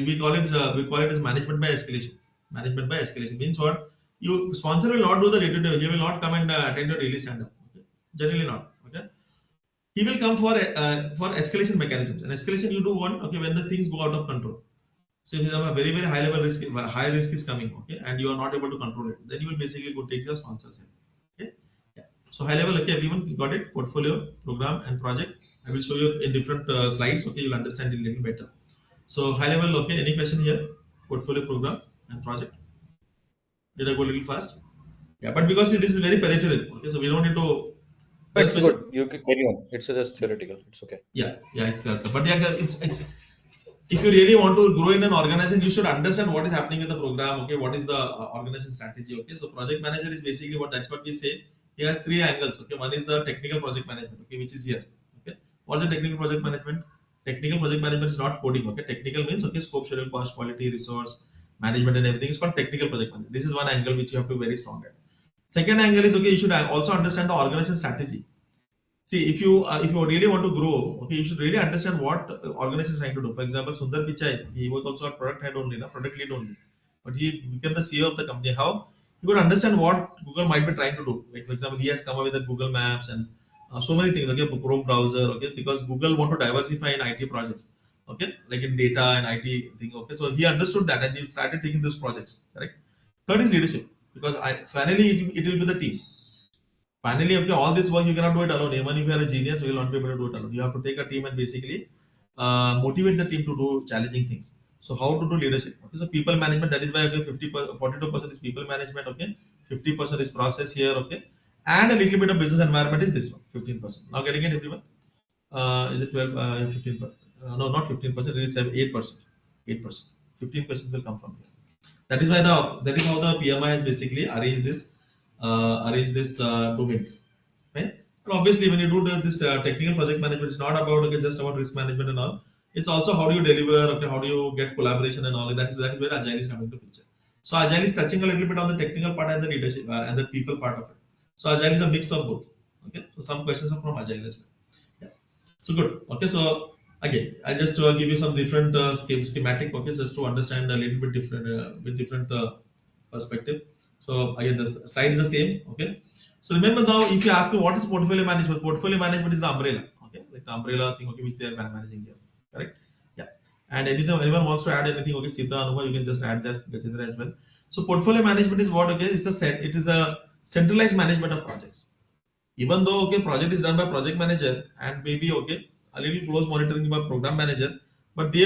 we call it as management by escalation. Management by escalation means what? You sponsor will not do the day to day. He will not come and attend your daily stand up. Okay? Generally not. Okay. He will come for escalation mechanisms. And escalation you do one, okay, when the things go out of control. So if you have a very very high level risk, high risk is coming, okay, and you are not able to control it, then you will basically go take your sponsors. Okay. Yeah. So high level, okay, everyone, you got it. Portfolio, program, and project. I will show you in different slides. Okay, you'll understand it a little better. So high level, okay. Any question here? Portfolio, program, and project. Did I go a little fast? Yeah, but because see, this is very peripheral. Okay, so we don't need to. There's It's question. good. You can carry on. It's just theoretical. It's okay. Yeah, it's there. But yeah, it's if you really want to grow in an organization, you should understand what is happening with the program. Okay, what is the organization strategy? Okay, so project manager is basically that's what we say. He has three angles. Okay, one is the technical project management. Okay, which is here. Okay, what's the technical project management? Technical project management is not coding. Okay, technical means okay, scope, schedule, cost, quality, resource management, and everything is called technical project management. This is one angle which you have to be very strong at. Second angle is okay, you should also understand the organization strategy. See, if you really want to grow, okay, you should really understand what organization is trying to do. For example, Sundar Pichai, he was also a product head only, product lead only, but he became the CEO of the company. How he could understand what Google might be trying to do. Like for example, he has come up with the Google Maps and so many things. Okay, Chrome browser. Okay, because Google want to diversify in IT projects. Okay, like in data and IT thing. Okay, so he understood that and he started taking those projects. Correct. Third is leadership because finally it will be the team. Finally, okay, all this work you cannot do it alone. Even if you are a genius, you will not be able to do it alone. You have to take a team and basically motivate the team to do challenging things. So how to do leadership? Okay, so people management, that is why okay, 42% is people management, okay, 50% is process here, okay, and a little bit of business environment is this one, 15%. Now getting it everyone? Is it 12, 15%? no, not 15%. It is 8%. 8%. 15% will come from here. That is why that is how the PMI has basically arranged this domains, right? And obviously, when you do this technical project management, it's not about okay, just about risk management and all. It's also how do you deliver, okay, how do you get collaboration and all. That is where agile is coming to picture. So agile is touching a little bit on the technical part and the leadership and the people part of it. So agile is a mix of both. Okay, so some questions are from agile as well. Yeah. So good. Okay, so again, I just give you some different schematic. Okay, just to understand a little bit different, with different perspective. So again, the slide is the same. Okay. So remember now, if you ask me what is portfolio management is the umbrella. Okay, like the umbrella thing. Okay, which they are managing here. Correct. Yeah. And anyone wants to add anything? Okay, Sita, Anuba, you can just add that get in there as well. So portfolio management is what? Okay, it is a centralized management of projects. Even though okay project is done by project manager and maybe okay a little close monitoring by program manager, but they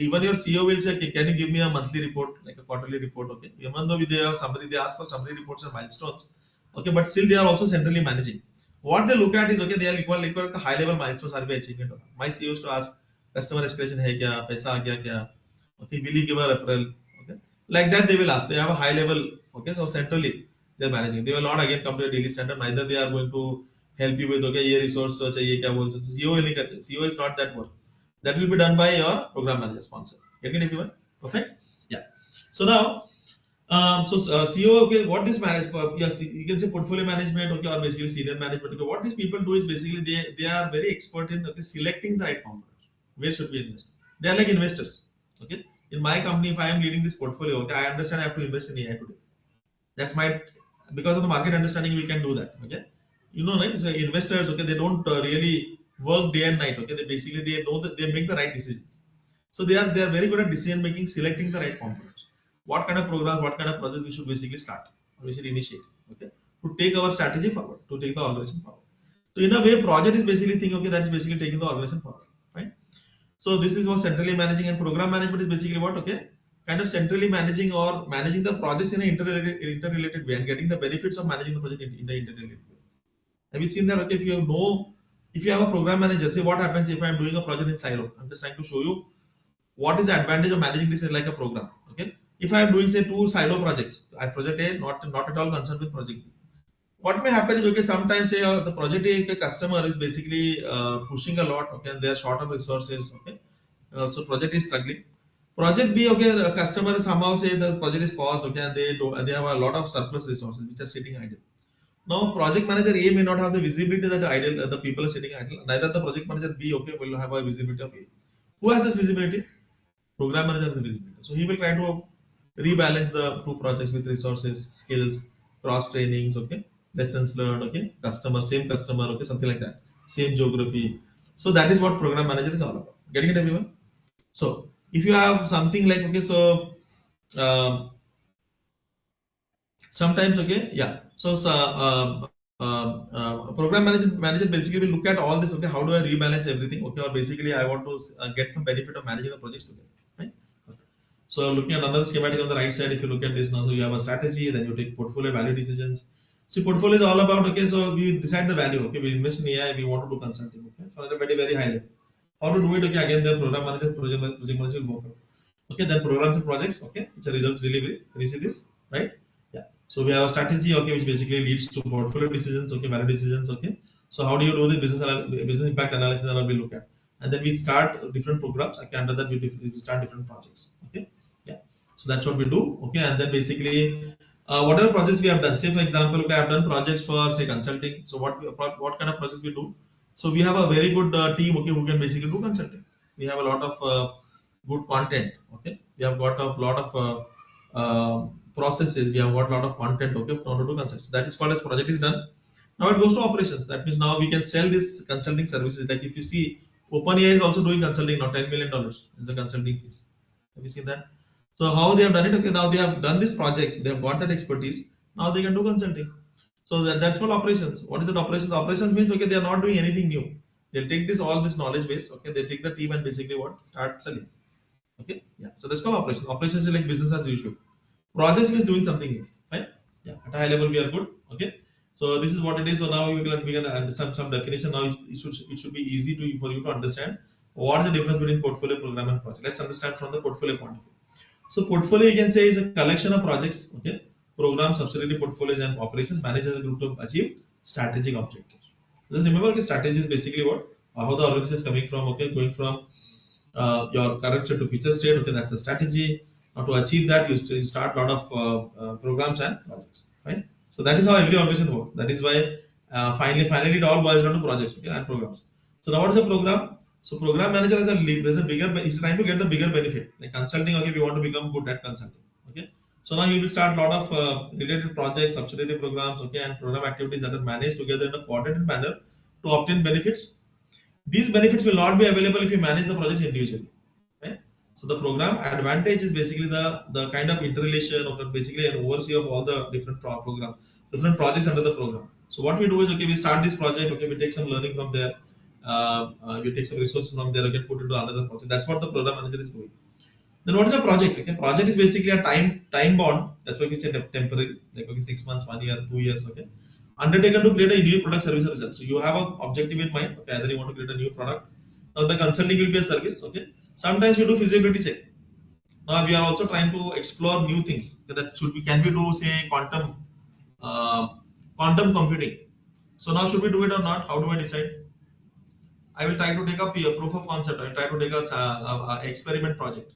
even your CEO will say, okay, can you give me a monthly report like a quarterly report? Okay, even though they have summary, they ask for summary reports and milestones. Okay, but still they are also centrally managing. What they look at is okay, they are equal at the high level milestones are we achieving it or not. My CEO used to ask customer escalation hai kya, paisa aa gaya kya, okay, will you give a referral? Okay, like that they will ask. They have a high level. Okay, so centrally they're managing. They will not again come to a daily standard. Neither they are going to help you with okay ये resource चाहिए क्या बोल सकते. CEO will नहीं करते. CEO is not that work. That will be done by your program manager sponsor. Getting it everyone? Perfect. Yeah. So now CEO, okay, what this manage, yes, you can say portfolio management, okay, or basically senior management. Okay, what these people do is basically they are very expert in okay, selecting the right components. Where should we invest? They are like investors. Okay, in my company, if I am leading this portfolio, okay, I understand I have to invest in AI today. That's my because of the market understanding we can do that. Okay, you know, right? So investors, okay, they don't really work day and night. Okay, they basically they know that they make the right decisions. So they are very good at decision making, selecting the right components. What kind of programs, what kind of projects we should basically start, or we should initiate. Okay, to take our strategy forward, to take the organization forward. So in a way, project is basically thing. Okay, that's basically taking the organization forward. Right. So this is what centrally managing, and program management is basically what, okay, kind of centrally managing or managing the projects in an interrelated way and getting the benefits of managing the project in the interrelated way. Have you seen that? Okay, if you have a program manager, say what happens if I am doing a project in silo. I'm just trying to show you what is the advantage of managing this in like a program. Okay, if I am doing say two silo projects, I project A not at all concerned with project B. What may happen is okay, sometimes say the project A okay, customer is basically pushing a lot, okay, and they are short of resources, okay, so project is struggling. Project B, okay, the customer somehow say the project is paused, okay, and they have a lot of surplus resources which are sitting idle. Now, project manager A may not have the visibility that the people are sitting idle. Neither the project manager B, okay, will have a visibility of A. Who has this visibility? Program manager has the visibility. So he will try to rebalance the two projects with resources, skills, cross trainings, okay, lessons learned, okay, same customer, okay, something like that, same geography. So that is what program manager is all about. Getting it, everyone? So if you have something like okay, so um, sometimes okay, yeah. Program manager basically will look at all this. Okay, how do I rebalance everything? Okay, or basically I want to get some benefit of managing the projects together. Right? Okay. So looking at another schematic on the right side, if you look at this now, so you have a strategy, then you take portfolio value decisions. So portfolio is all about okay, so we decide the value. Okay, we invest in AI, we want to do consulting. Okay, for a very high level. How to do it? Okay, again the program manager, project manager will work out. Okay, then programs and projects. Okay, it's a results delivery. Can you see this? Right? Yeah. So we have a strategy. Okay, which basically leads to portfolio decisions. Okay, value decisions. Okay. So how do you do the business impact analysis? And we look at, and then we start different programs. Okay, under that we start different projects. Okay. Yeah. So that's what we do. Okay, and then basically whatever projects we have done. Say for example, okay, I have done projects for say consulting. So what kind of projects we do? So we have a very good team. Okay, who can basically do consulting. We have a lot of good content. Okay, we have got a lot of processes. We have got a lot of content. Okay, to do consulting. So that is called as project is done. Now it goes to operations. That means now we can sell this consulting services. Like if you see, OpenAI is also doing consulting now. $10 million is the consulting fees. Have you seen that? So how they have done it? Okay, now they have done these projects. They have got that expertise. Now they can do consulting. So that's called operations. What is it? Operations. Operations means okay, they are not doing anything new. They'll take this knowledge base. Okay, they take the team and basically what start selling. Okay, yeah. So that's called operations. Operations is like business as usual. Projects is doing something new, right? Yeah. At a high level, we are good. Okay. So this is what it is. So now we can some definition. Now it should be easy to for you to understand. What is the difference between portfolio, program, and project? Let's understand from the portfolio point of view. So portfolio, you can say, is a collection of projects, okay, programs, subsidiary portfolios, and operations managed as a group to achieve strategic objectives. Just remember, okay, strategy is basically what, how the organization is coming from, okay, going from your current state to future state. Okay, that's the strategy. Now to achieve that, you start a lot of programs and projects. Right. So that is how every organization works. That is why finally it all boils down to projects, okay, and programs. So now what is a program? So program manager is there's a bigger, he's trying to get the bigger benefit. Like consulting, okay, we want to become good at consulting. Okay. So now you will start a lot of related projects, subsidiary programs, okay, and program activities that are managed together in a coordinated manner to obtain benefits. These benefits will not be available if you manage the projects individually. Right? So the program advantage is basically the kind of interrelation or basically an oversee of all the different different projects under the program. So what we do is, okay, we start this project, okay, we take some learning from there, we take some resources from there, again put into another project. That's what the program manager is doing. Then what is a project? Okay, project is basically a time bond. That's why we say temporary, like okay, 6 months, 1 year, 2 years. Okay, undertaken to create a new product, service, or result. So you have an objective in mind. Okay, either you want to create a new product. Now the consulting will be a service. Okay, sometimes we do feasibility check. Now we are also trying to explore new things. Okay, that should we can we do say uh, quantum computing? So now should we do it or not? How do I decide? I will try to take up a proof of concept. I will try to take a experiment project.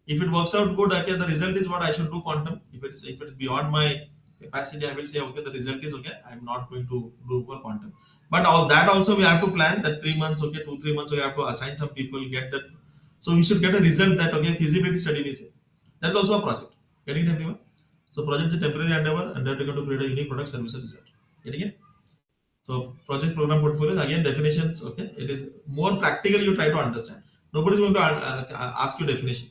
If it works out good, okay, the result is what I should do quantum. If it's beyond my capacity, I will say okay, the result is okay. I'm not going to do for quantum. But all that also we have to plan that 3 months, okay, 2 3 months, we have to assign some people, get that. So we should get a result that okay, feasibility study we say. That's also a project. Getting it, everyone? So project is a temporary endeavor undertaken to create a unique product, service, or result. Getting it? So project, program, portfolios, again definitions. Okay, it is more practical. You try to understand. Nobody is going to ask you definition,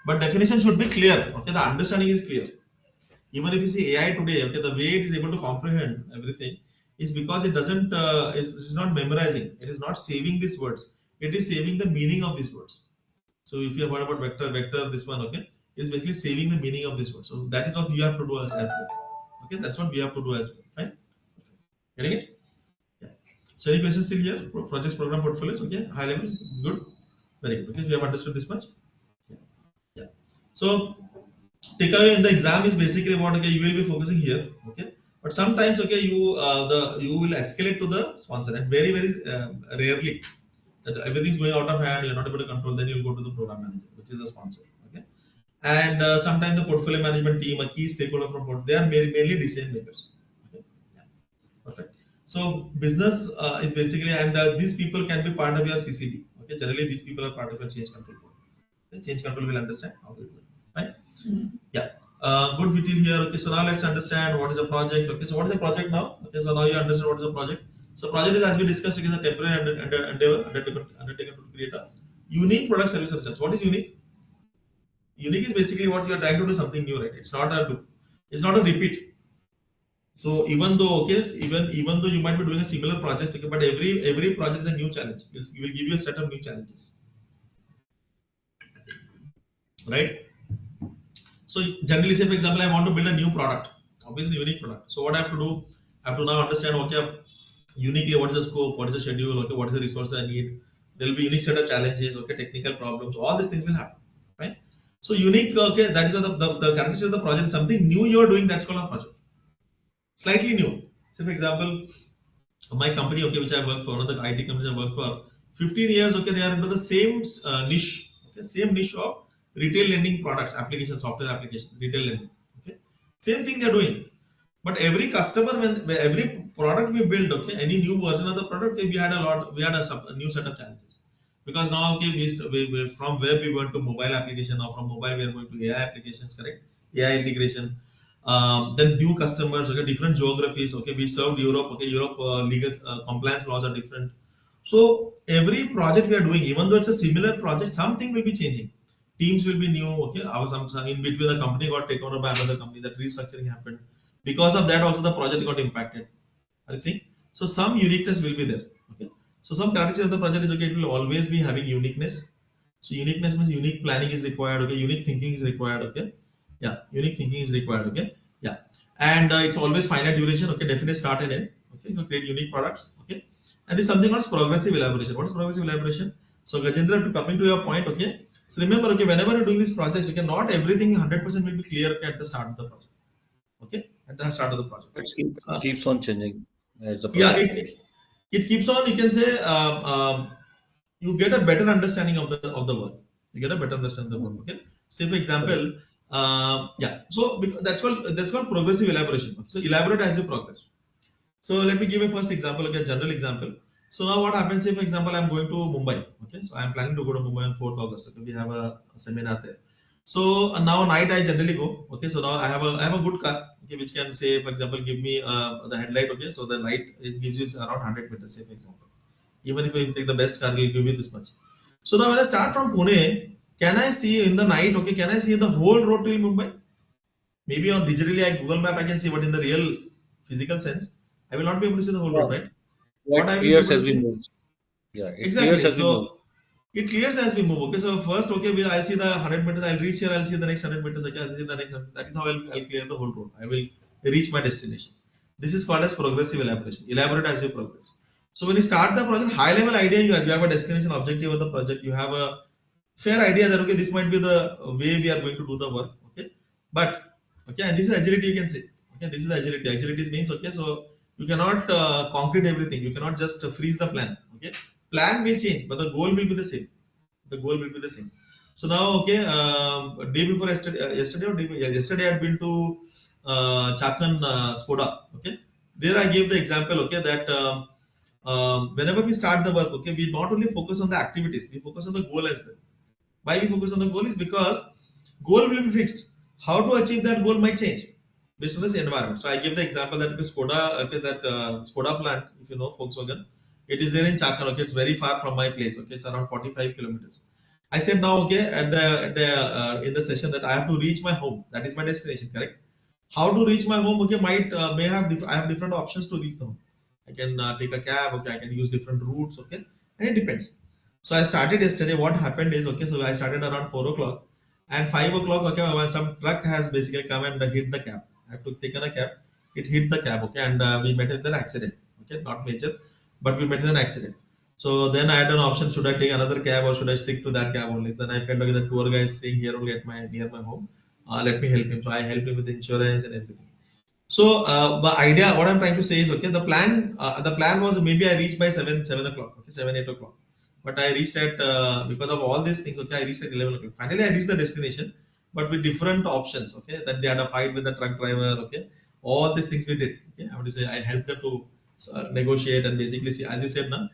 but definition should be clear. Okay, the understanding is clear. Even if you see AI today, okay, the way it is able to comprehend everything is because it doesn't is not memorizing. It is not saving these words. It is saving the meaning of these words. So if you have heard about vector, this one, okay, it is basically saving the meaning of this word. So that is what you have to do as well. Okay, that's what we have to do as well. Fine, getting it? Yeah. So any questions still here? Projects, program, portfolios. Okay, high level, good, very good. Okay, if you have understood this much. Yeah. Yeah. So takeaway in the exam is basically what, okay, you will be focusing here, okay, but sometimes okay, you will escalate to the sponsor, and very rarely that everything's going out of hand, you're not able to control, then you'll go to the program manager, which is a sponsor. Okay, and sometimes the portfolio management team, a key stakeholder from they are mainly decision makers. Okay, yeah. Perfect. So business is basically, and these people can be part of your CCB. Okay, generally these people are part of your change control board. Okay? Change control will understand how to do it. Right? Yeah. Good detail here. Okay, so now let's understand what is a project. Okay, so what is a project now? Okay, so now you understand what is a project. So project is, as we discussed, it is a temporary endeavor undertaken to create a unique product, service, or research. What is unique? Unique is basically what you are trying to do something new, right? It's not a repeat. So even though okay, even though you might be doing a similar project, okay, but every project is a new challenge. It will give you a set of new challenges, right? So generally, say for example, I want to build a new product, obviously unique product. So what I have to do, I have to now understand okay, uniquely what is the scope, what is the schedule, okay, what is the resource I need. There will be unique set of challenges, okay, technical problems, all these things will happen, right? So unique, okay, that is what the characteristic of the project is something new you are doing. That's called a project, slightly new. Say for example, my company, okay, which I work for, one of the IT companies I work for, 15 years, okay, they are into the same niche, okay, same niche of retail lending products, application, software application, retail lending, okay, same thing they are doing. But every customer, when every product we build, okay, any new version of the product, okay, we had a new set of challenges. Because now, okay, we from web we went to mobile application, now from mobile we are going to AI applications, correct? AI integration. Then new customers, okay, different geographies, okay, we served Europe, okay, Europe legal compliance laws are different. So every project we are doing, even though it's a similar project, something will be changing. Teams will be new, okay. Our some in between the company got taken over by another company, that restructuring happened. Because of that, also the project got impacted. Are you seeing? So some uniqueness will be there. Okay. So some characteristic of the project is okay. It will always be having uniqueness. So uniqueness means unique planning is required. Okay. Unique thinking is required. Okay. Yeah. Unique thinking is required. Okay. Yeah. And it's always finite duration. Okay. Definite start and end. Okay. So create unique products. Okay. And this is something called progressive elaboration. What is progressive elaboration? So Gajendra, to coming to your point, okay. So remember, okay, whenever you're doing these projects, okay, not everything 100% will be clear, okay, at the start of the project. Okay, at the start of the project. Uh, Keeps on changing as the yeah, project moves. it keeps on. You can say you get a better understanding of the work. You get a better understanding of the work. Mm. Okay. Say for Correct. example, yeah. So that's called progressive elaboration. Okay? So elaborate as you progress. So let me give a first example, okay, a general example. So now what happens, say for example, I'm going to Mumbai. Okay, so I'm planning to go to Mumbai on 4th August. Okay, we have a seminar there. So now night I generally go. Okay, so now I have a good car. Okay, which can say for example give me the headlight. Okay, so the light it gives you around 100 meters. Say for example, even if you take the best car, it will give you this much. So now when I start from Pune, can I see in the night? Okay, can I see the whole road till Mumbai? Maybe on digitally, I Google Map I can see, but in the real physical sense, I will not be able to see the whole Yeah, road, right? What that I will be clears able to as we see? move. Yeah, it clears Exactly. as we move. So it clears as we move. Okay. So first, okay, I'll see the 100 meters. I'll reach here. I'll see the next 100 meters. Okay. I'll see the next 100. That is how I'll clear the whole road. I will reach my destination. This is called as progressive elaboration. Elaborate as you progress. So when you start the project, high level idea, you have a destination objective of the project. You have a fair idea that okay, this might be the way we are going to do the work. Okay. But okay, and this is agility, you can say. Okay, this is agility. Agility means okay, so you cannot concrete everything. You cannot just freeze the plan. Okay, plan will change, but the goal will be the same. The goal will be the same. So now, okay, day before yesterday, yesterday I had been to Chakan Skoda. Okay, there I gave the example. Okay, that whenever we start the work, okay, we not only focus on the activities, we focus on the goal as well. Why we focus on the goal is because goal will be fixed. How to achieve that goal might change based on this environment. So I give the example that that Skoda plant, if you know Volkswagen, it is there in Chakan. Okay, it's very far from my place. Okay, it's around 45 kilometers. I said now, okay, at the in the session that I have to reach my home. That is my destination, correct? How to reach my home? Okay, might may have I have different options to reach the home. I can take a cab. Okay, I can use different routes. Okay, and it depends. So I started yesterday. What happened is okay. So I started around 4 o'clock, and 5 o'clock. Okay, when some truck has basically come and hit the cab. I have to take a cab. It hit the cab. Okay, and we met with an accident. Okay, not major, but we met with an accident. So then I had an option: should I take another cab or should I stick to that cab only? Then I felt okay, the tour guy is staying here only at my near my home. Let me help him. So I helped him with insurance and everything. So the idea, what I'm trying to say is, okay, the plan was maybe I reached by 7 o'clock, okay, 7 8 o'clock, but I reached at because of all these things, okay, I reached at 11 o'clock. Finally, I reached the destination, but with different options, okay. Then they had a fight with the truck driver, okay. All these things we did, okay. I would say I helped them to negotiate and basically see, as you said, now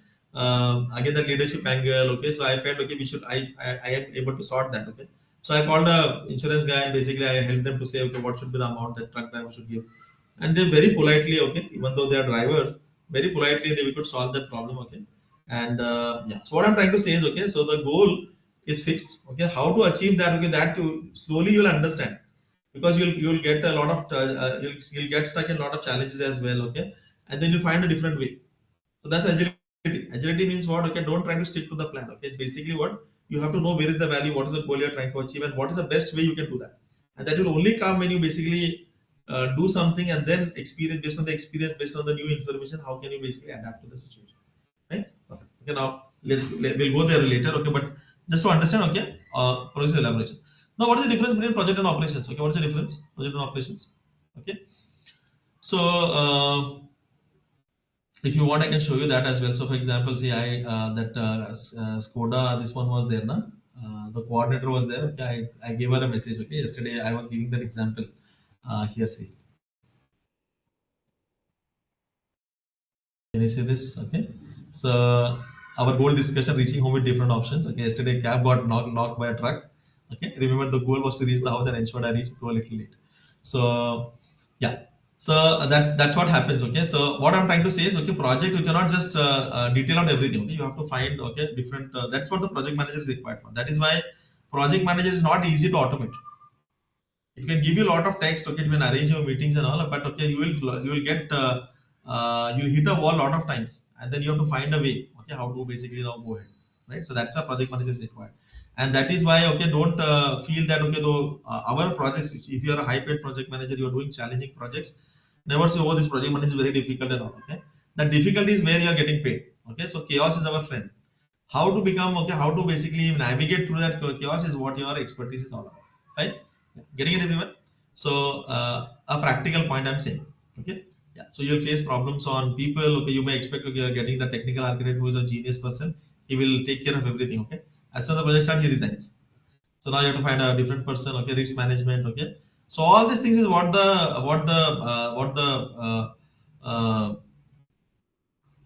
again the leadership angle, okay. So I felt okay, we should I am able to sort that, okay. So I called a insurance guy and basically I helped them to say, okay, what should be the amount that truck driver should give, and they very politely, okay, even though they are drivers, very politely we could solve that problem, okay. And yeah, so what I'm trying to say is, okay, so the goal is fixed, okay. How to achieve that, okay, that you slowly you'll understand, because you'll get a lot of you'll get stuck in a lot of challenges as well, okay. And then you find a different way. So that's agility. Agility means what? Okay, don't try to stick to the plan. Okay, it's basically what you have to know, where is the value, what is the goal you're trying to achieve, and what is the best way you can do that. And that will only come when you basically do something and then experience, based on the experience, based on the new information. How can you basically adapt to the situation? Right? Perfect. Okay, now we'll go there later. Okay, but just to understand, okay, process elaboration. Now, what is the difference between project and operations? Okay, what is the difference? Project and operations. Okay, so. If you want, I can show you that as well. So for example, see, I that Skoda, this one was there, na? The coordinator was there. Okay, I gave her a message. Okay, yesterday I was giving that example. Here, see, can you see this? Okay, so our goal discussion, reaching home with different options. Okay, yesterday cab got knocked by a truck. Okay, remember the goal was to reach the house and ensured I reached to a little late. So yeah, so that's what happens. Okay, so what I'm trying to say is, okay, project you cannot just detail out everything. Okay, you have to find, okay, different. That's what the project manager is required for. That is why project manager is not easy to automate. It can give you a lot of text, okay, it can arrange your meetings and all, but okay, you will get you'll hit a wall a lot of times, and then you have to find a way, okay, how to basically now go ahead, right? So that's why project manager is required. And that is why, okay, don't feel that, okay, though our projects, if you are a high paid project manager, you are doing challenging projects, never say, oh, this project manager is very difficult and all, okay. The difficulty is where you are getting paid, okay. So chaos is our friend. How to become, okay, how to basically navigate through that chaos is what your expertise is all about. Right? Yeah. Getting it, everyone? So, a practical point I'm saying. Okay. Yeah. So you'll face problems on people. Okay. You may expect, okay, you're getting the technical architect who is a genius person. He will take care of everything. Okay. As soon as the project starts, he resigns. So now you have to find a different person. Okay. Risk management. Okay. So all these things is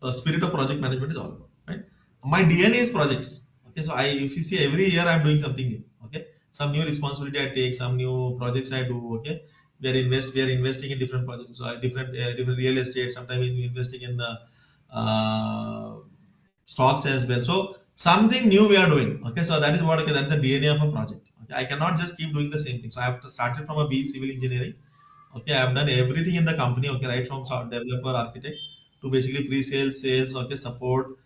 uh, spirit of project management is all about, right? My DNA is projects. Okay, so if you see every year I'm doing something new. Okay, some new responsibility I take, some new projects I do. Okay, we are investing in different projects, different real estate. Sometimes we investing in uh, stocks as well. So something new we are doing. Okay, so that is what, okay, that's the DNA of a project. Okay, I cannot just keep doing the same thing. So I have to started from a B civil engineering. Okay, I've done everything in the company. Okay, right from developer, architect to basically pre-sales, sales. Okay, support,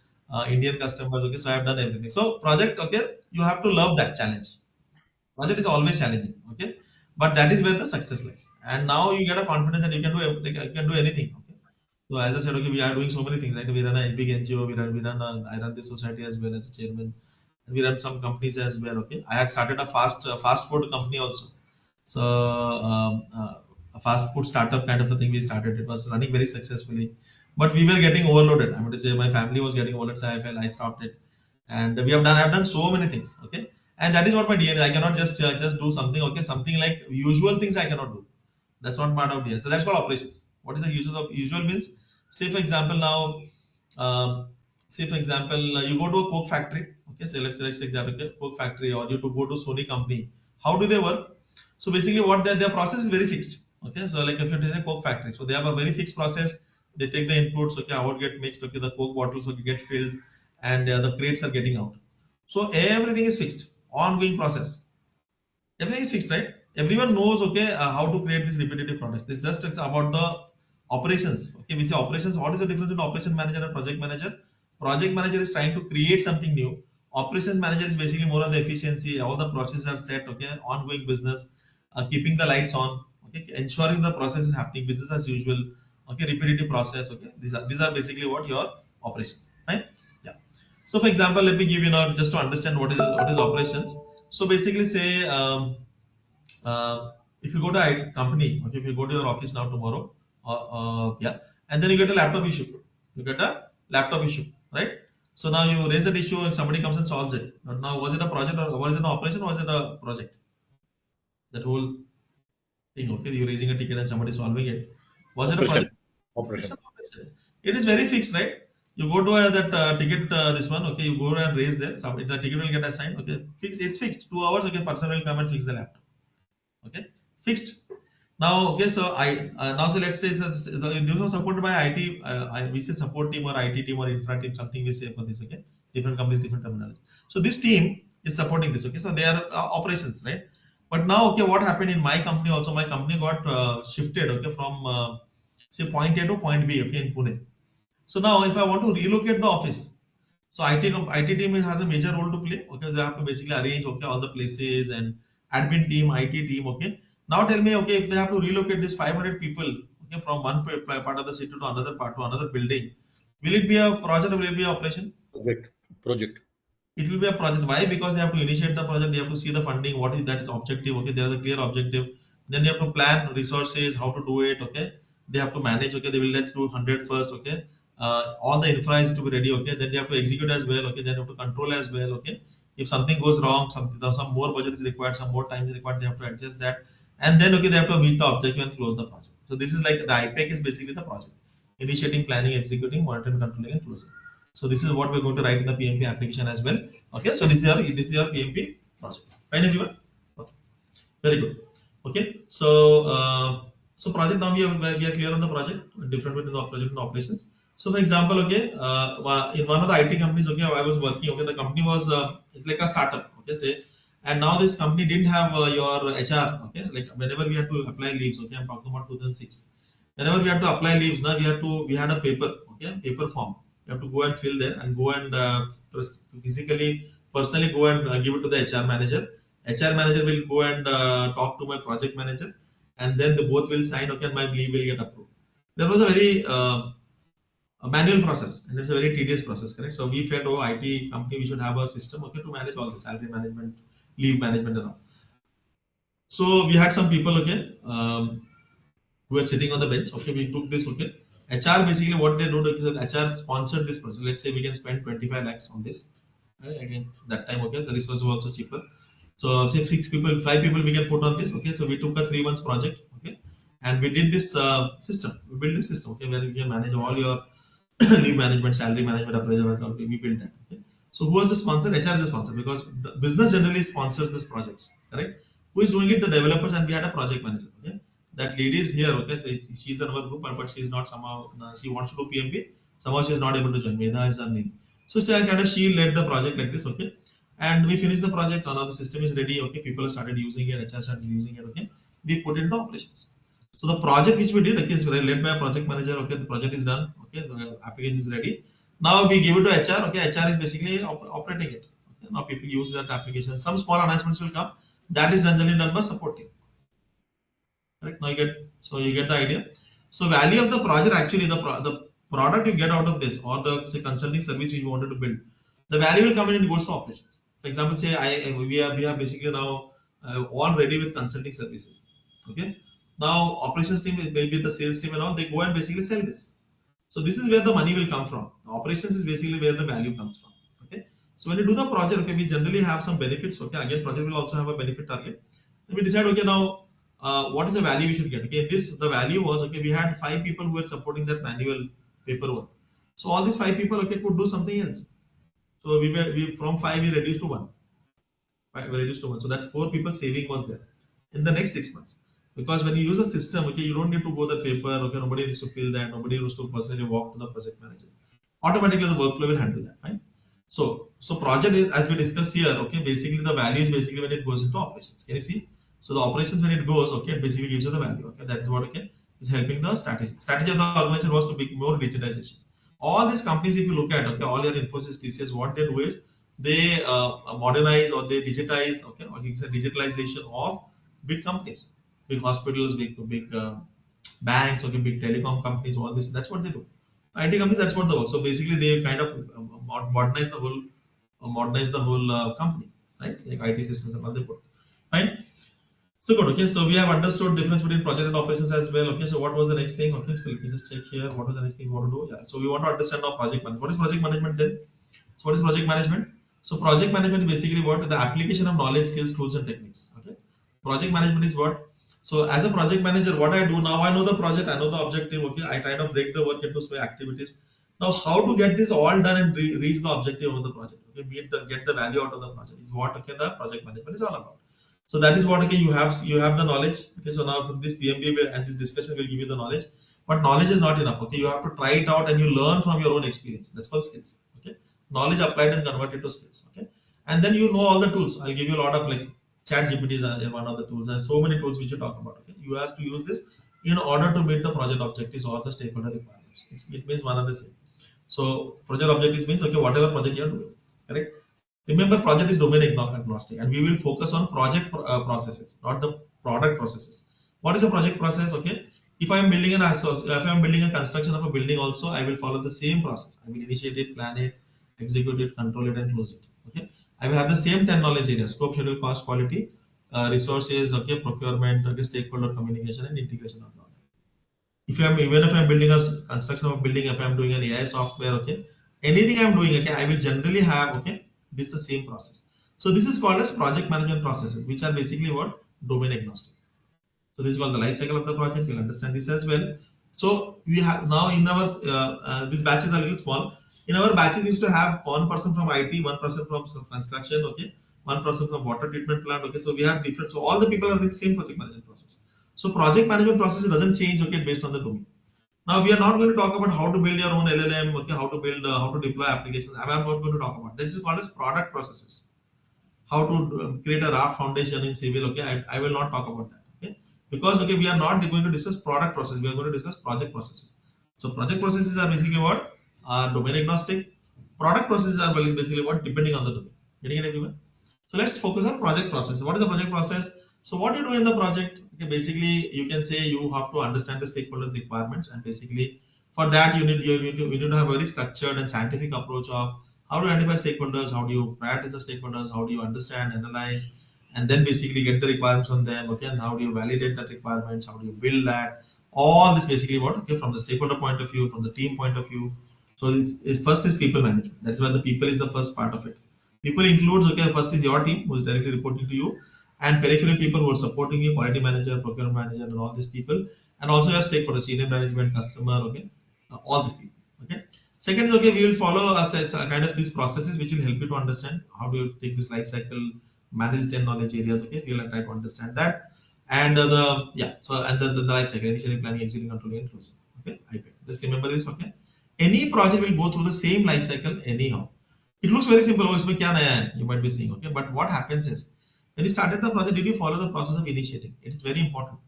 Indian customers. Okay, so I've done everything. So project. Okay, you have to love that challenge. Project is always challenging. Okay, but that is where the success lies. And now you get a confidence that you can do like you can do anything. Okay, so as I said, okay, we are doing so many things. Right, we run a big NGO. I run this society as well as a chairman. And we run some companies as well. Okay, I had started a fast food company also. So a fast food startup kind of a thing we started. It was running very successfully, but we were getting overloaded. I'm going to say my family was getting overloaded, so I felt I stopped it. And I've done so many things. Okay, and that is what my DNA. I cannot just do something. Okay, something like usual things I cannot do. That's not part of DNA. So that's called operations. What is the usual means? Say for example now, um, you go to a Coke factory. Okay, so let's take that. Okay, Coke factory, or you to go to Sony company. How do they work? So basically, what their process is very fixed. Okay, so like if you take a Coke factory, so they have a very fixed process. They take the inputs. Okay, how it get mixed. Okay, the Coke bottles okay get filled, and the crates are getting out. So everything is fixed, ongoing process. Everything is fixed, right? Everyone knows, okay, how to create these repetitive products. This just is about the operations. Okay, we say operations. What is the difference between operation manager and project manager? Project manager is trying to create something new. Operations manager is basically more on the efficiency. All the processes are set. Okay, ongoing business, keeping the lights on. Okay, ensuring the process is happening, business as usual. Okay, repetitive process. Okay, these are basically what your operations, right? Yeah. So, for example, let me give you now just to understand what is operations. So basically, say if you go to a company, okay, if you go to your office now tomorrow, yeah, and then you get a laptop issue, you get a laptop issue, right? So now you raise that issue and somebody comes and solves it. But now, was it a project or was it an operation or was it a project? That whole thing, okay, you're raising a ticket and somebody solving it. Was it a Operation. project? It's Operation. an operation. It is very fixed, right? You go to that ticket, this one, okay, you go and raise there. The ticket will get assigned, okay, fixed. It's fixed. 2 hours, okay, person will come and fix the laptop. Okay, fixed. Now, okay, so now so let's say this was supported by IT. We say support team or IT team or infra team. Something we say for this. Okay, different companies, different terminology. So this team is supporting this. Okay, so they are operations, right? But now, okay, what happened in my company? Also, my company got shifted. Okay, from say point A to point B. Okay, in Pune. So now, if I want to relocate the office, so IT team has a major role to play. Okay, they have to basically arrange, okay, all the places, and admin team, IT team. Okay, now tell me, okay, if they have to relocate this 500 people, okay, from one part of the city to another part to another building, will it be a project or will it be an operation? Project. Project. It will be a project. Why? Because they have to initiate the project, they have to see the funding, what is that is objective. Okay, there is a clear objective. Then they have to plan resources, how to do it. Okay, they have to manage. Okay, they will let's do 100 first. Okay, all the infra is to be ready. Okay, then they have to execute as well. Okay, then have to control as well. Okay, if something goes wrong, some more budget is required, some more time is required, they have to adjust that. And then, okay, they have to meet the objective and close the project. So this is like the IPEC is basically the project: initiating, planning, executing, monitoring, controlling, and closing. So this is what we're going to write in the PMP application as well. Okay, so this is your PMP project. Fine, everyone. Okay. Very good. Okay, so project, now we are clear on the project, different between the project and operations. So for example, okay, in one of the IT companies, okay, I was working. Okay, the company was it's like a startup. Okay, say, and now this company didn't have your HR. Okay, like whenever we had to apply leaves. Okay, I'm talking about 2006. Whenever we had to apply leaves, now we had a paper. Okay, paper form. You have to go and fill there and go and physically, personally go and give it to the HR manager. HR manager will go and talk to my project manager, and then they both will sign. Okay, and my leave will get approved. There was a very a manual process, and it's a very tedious process, correct? So we felt, oh, IT company, we should have a system, okay, to manage all the salary management, leave management, and all. So we had some people, okay, who were sitting on the bench. Okay, we took this. Okay, HR basically what they do is that HR sponsored this project. Let's say we can spend 25 lakhs on this. Right? Again, that time, okay, the resource was also cheaper. So say 6 people, 5 people we can put on this. Okay, so we took a 3 months project. Okay, and we did this system. We built this system. Okay, where you can manage all your leave management, salary management, appraisal, account. We built that. Okay. So who was the sponsor? HR is the sponsor because the business generally sponsors this projects. Correct? Who is doing it? The developers, and we had a project manager. Okay. That lady is here. Okay. So she's in our group, but she is not somehow. She wants to do PMP. Somehow she is not able to join. Medha is her name. So she led the project like this. Okay. And we finished the project. Now the system is ready. Okay. People have started using it. HR started using it. Okay. We put it into operations. So the project which we did, okay, is led by a project manager. Okay, the project is done. Okay, so the application is ready. Now we give it to HR. Okay, HR is basically operating it. Okay, now people use that application. Some small announcements will come. That is generally done by support team. Correct? Now you get the idea. So value of the project, actually the product you get out of this, or the say consulting service you wanted to build, the value will come in and it goes to operations. For example, say we are basically now all ready with consulting services. Okay. Now operations team, maybe the sales team and all, they go and basically sell this. So this is where the money will come from. Operations is basically where the value comes from. Okay. So when you do the project, okay, we generally have some benefits. Okay. Again, project will also have a benefit target. Then we decide, okay, now what is the value we should get? Okay, this the value was, okay, we had 5 people who were supporting that manual paperwork. So all these 5 people, okay, could do something else. So we from 5 we reduced to 1. Right, we reduced to 1. So that's 4 people saving was there in the next 6 months. Because when you use a system, okay, you don't need to go the paper, okay, nobody needs to fill that, nobody needs to personally walk to the project manager. Automatically the workflow will handle that. Fine. So project is, as we discussed here, okay, basically the value is basically when it goes into operations. Can you see? So the operations when it goes, okay, it basically gives you the value. Okay, that is what, okay, is helping the strategy. Strategy of the organization was to be more digitization. All these companies, if you look at, okay, all your Infosys, TCS, what they do is they modernize or they digitize, okay, or it's a digitalization of big companies, big hospitals, big banks, okay, big telecom companies, all this. That's what they do. IT companies, that's what they work. So basically, they kind of modernize the whole company, right? Like IT systems and all they put. Fine. So good. Okay. So we have understood difference between project and operations as well. Okay. So what was the next thing? Okay. So let me just check here. What was the next thing we want to do? Yeah. So we want to understand now project management. What is project management then? So what is project management? So project management is basically what the application of knowledge, skills, tools, and techniques. Okay. Project management is what? So as a project manager, what I do now, I know the project, I know the objective. Okay. I kind of break the work into small activities. Now, how to get this all done and reach the objective of the project? Okay. Get the value out of the project is what, okay, the project management is all about. So that is what, okay, you have the knowledge. Okay. So now from this PMP and this discussion will give you the knowledge, but knowledge is not enough. Okay. You have to try it out and you learn from your own experience. That's called skills. Okay, knowledge applied and converted to skills. Okay, and then you know all the tools. I'll give you a lot of like chat GPT is one of the tools, and so many tools which you talk about. Okay, you have to use this in order to meet the project objectives or the stakeholder requirements. It means one and the same. So project objectives means, okay, whatever project you are doing, correct? Remember, project is domain agnostic, and we will focus on project processes, not the product processes. What is a project process? Okay, if I am building if I am building a construction of a building, also I will follow the same process. I will initiate it, plan it, execute it, control it, and close it. Okay, I will have the same 10 knowledge areas: scope, schedule, cost, quality, resources, okay, procurement, okay, stakeholder communication, and integration of knowledge. Even if I'm building a construction of a building, if I'm doing an AI software, okay, anything I'm doing, okay, I will generally have, okay, this the same process. So this is called as project management processes, which are basically what, domain agnostic. So this is called the life cycle of the project. We'll understand this as well. So we have now in our these batches are a little small. In our batches, we used to have one person from IT, one person from construction, okay, one person from water treatment plant, okay. So we have different. So all the people are in the same project management process. So project management process doesn't change, okay, based on the domain. Now we are not going to talk about how to build your own LLM, okay, how to deploy applications. I'm not going to talk about. This is called as product processes. How to create a raft foundation in civil. Okay, I will not talk about that. Okay, because, okay, we are not going to discuss product process. We are going to discuss project processes. So project processes are basically what, are domain agnostic. Product processes are basically what, depending on the domain. Getting it, everyone? So let's focus on project process. What is the project process? So what you do in the project? Okay, basically you can say you have to understand the stakeholders' requirements and basically For that, you need to have a very structured and scientific approach of how to identify stakeholders, how do you prioritize the stakeholders, how do you understand, analyze, and then basically get the requirements from them. Okay, and how do you validate that requirements? How do you build that? All this basically what, okay, from the stakeholder point of view, from the team point of view. So first is people management. That's why the people is the first part of it. People includes, okay, first is your team who is directly reporting to you, and peripheral people who are supporting you, quality manager, procurement manager, and all these people, and also your stakeholder, senior management, customer, okay, all these people. Okay. Second is, okay, we will follow as a kind of these processes which will help you to understand how do you take this life cycle, manage 10 knowledge areas. Okay, we will try to understand that. And the yeah, so and the life cycle, initially planning, executing, controlling, and closing. Okay, IP. Just remember this. Okay, any project will go through the same life cycle anyhow. It looks very simple. Oh, इसमें क्या नया है? You might be saying, okay, but what happens is when you started the project, did you follow the process of initiating? It is very important.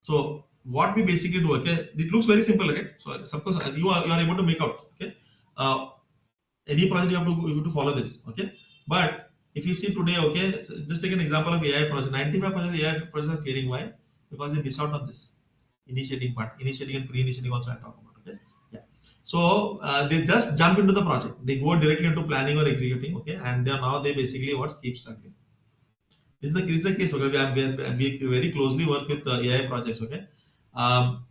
So what we basically do, okay, it looks very simple, right? So suppose you are able to make out, okay, uh, any project you have to follow this, okay. But if you see today, okay, so just take an example of AI project. 95% of AI projects are failing. Why? Because they miss out on this initiating part, initiating and pre-initiating also I talk about. Okay, yeah. So they just jump into the project. They go directly into planning or executing, okay, and they basically what keep struggling. This is the case. Okay, we very closely work with AI projects. Okay, um,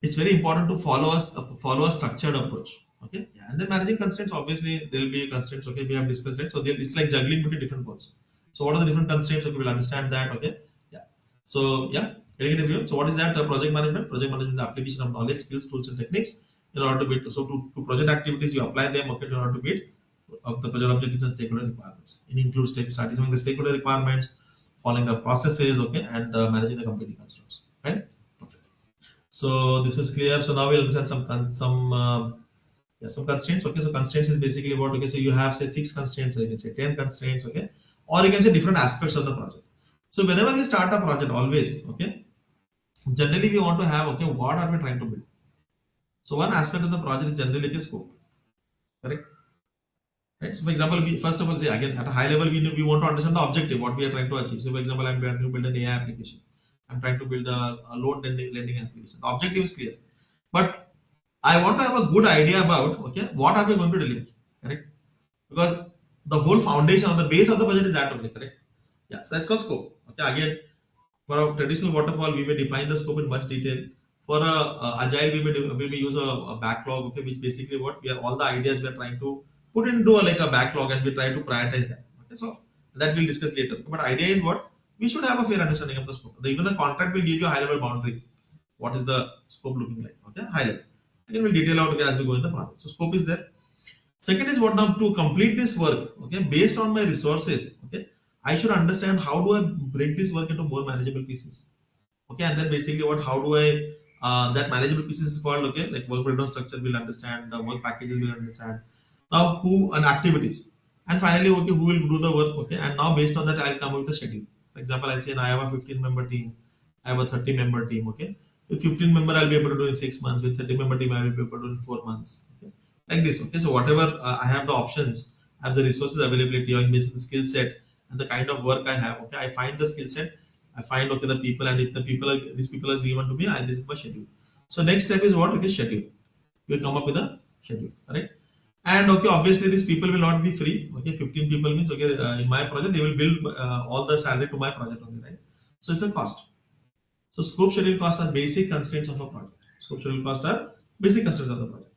it's very important to follow a structured approach. Okay, yeah. And then managing constraints. Obviously, there will be constraints. Okay, we have discussed it. So it's like juggling between different goals. So what are the different constraints? Okay, we'll understand that. Okay, yeah. So yeah, getting it review. So what is that? Project management. Project management is the application of knowledge, skills, tools, and techniques in order to meet. So to project activities, you apply them. Okay, in order to meet of the project objectives and stakeholder requirements. It includes satisfying the stakeholder requirements, following the processes. Okay, and managing the competing constraints. Right. Perfect. So this was clear. So now we'll understand some constraints. Okay, so constraints is basically what. Okay, so you have say 6 constraints, or you can say 10 constraints. Okay, or you can say different aspects of the project. So whenever we start a project, always, okay, generally we want to have, okay, what are we trying to build? So one aspect of the project is generally a scope, correct? Right. So for example, we first of all say again at a high level, we want to understand the objective, what we are trying to achieve. So for example, I'm trying to build an AI application. I'm trying to build a loan lending application. The objective is clear, but I want to have a good idea about, okay, what are we going to deliver, correct? Because the whole foundation or the base of the budget is that only, correct? Yeah, so that's called scope. Okay, again, for a traditional waterfall, we may define the scope in much detail. For a agile, we may use a backlog, okay, which basically what we are all the ideas we are trying to put into like a backlog, and we try to prioritize that. Okay, so that we'll discuss later. But idea is what we should have a fair understanding of the scope. Even the contract will give you a high level boundary. What is the scope looking like? Okay, high level. Again, we'll detail out, okay, as we go in the project. So scope is there. Second is what, now to complete this work, okay, based on my resources, okay, I should understand how do I break this work into more manageable pieces. Okay, and then basically what, how do I that manageable pieces is called, okay, like work breakdown structure will understand, the work packages will understand. Now who and activities, and finally, okay, who will do the work, okay, and now based on that I'll come up with a schedule. For example, I'll say I have a 15-member team, I have a 30-member team, okay. With 15 member I'll be able to do in 6 months, with 30-member team I will be able to do in 4 months. Okay, like this. Okay, so whatever I have the options, I have the resources availability, or based on the skill set and the kind of work I have. Okay, I find the skill set, I find, okay, the people, and if the people are, these people are given to me, this is my schedule. So next step is what? Okay, schedule. We come up with a schedule, right? And okay, obviously these people will not be free. Okay, 15 people means, okay, in my project they will build all the salary to my project only, right? So it's a cost. So scope, schedule, cost are basic constraints of a project. Scope, schedule, cost are basic constraints of the project.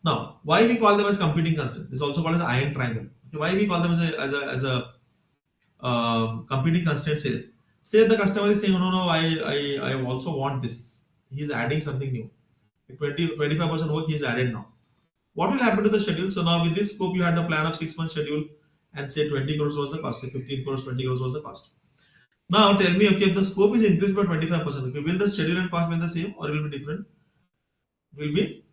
Now, why we call them as competing constraints? This is also called as iron triangle. Okay, why we call them as a competing constraints is, say the customer is saying, no, I also want this. He's adding something new. 25% work he's added now. What will happen to the schedule? So now with this scope, you had a plan of 6 months schedule, and say 20 crores was the cost, say 15 crores, 20 crores was the cost. Now tell me, okay, if the scope is increased by 25%, okay, will the schedule and cost be the same, or it will be different? Will be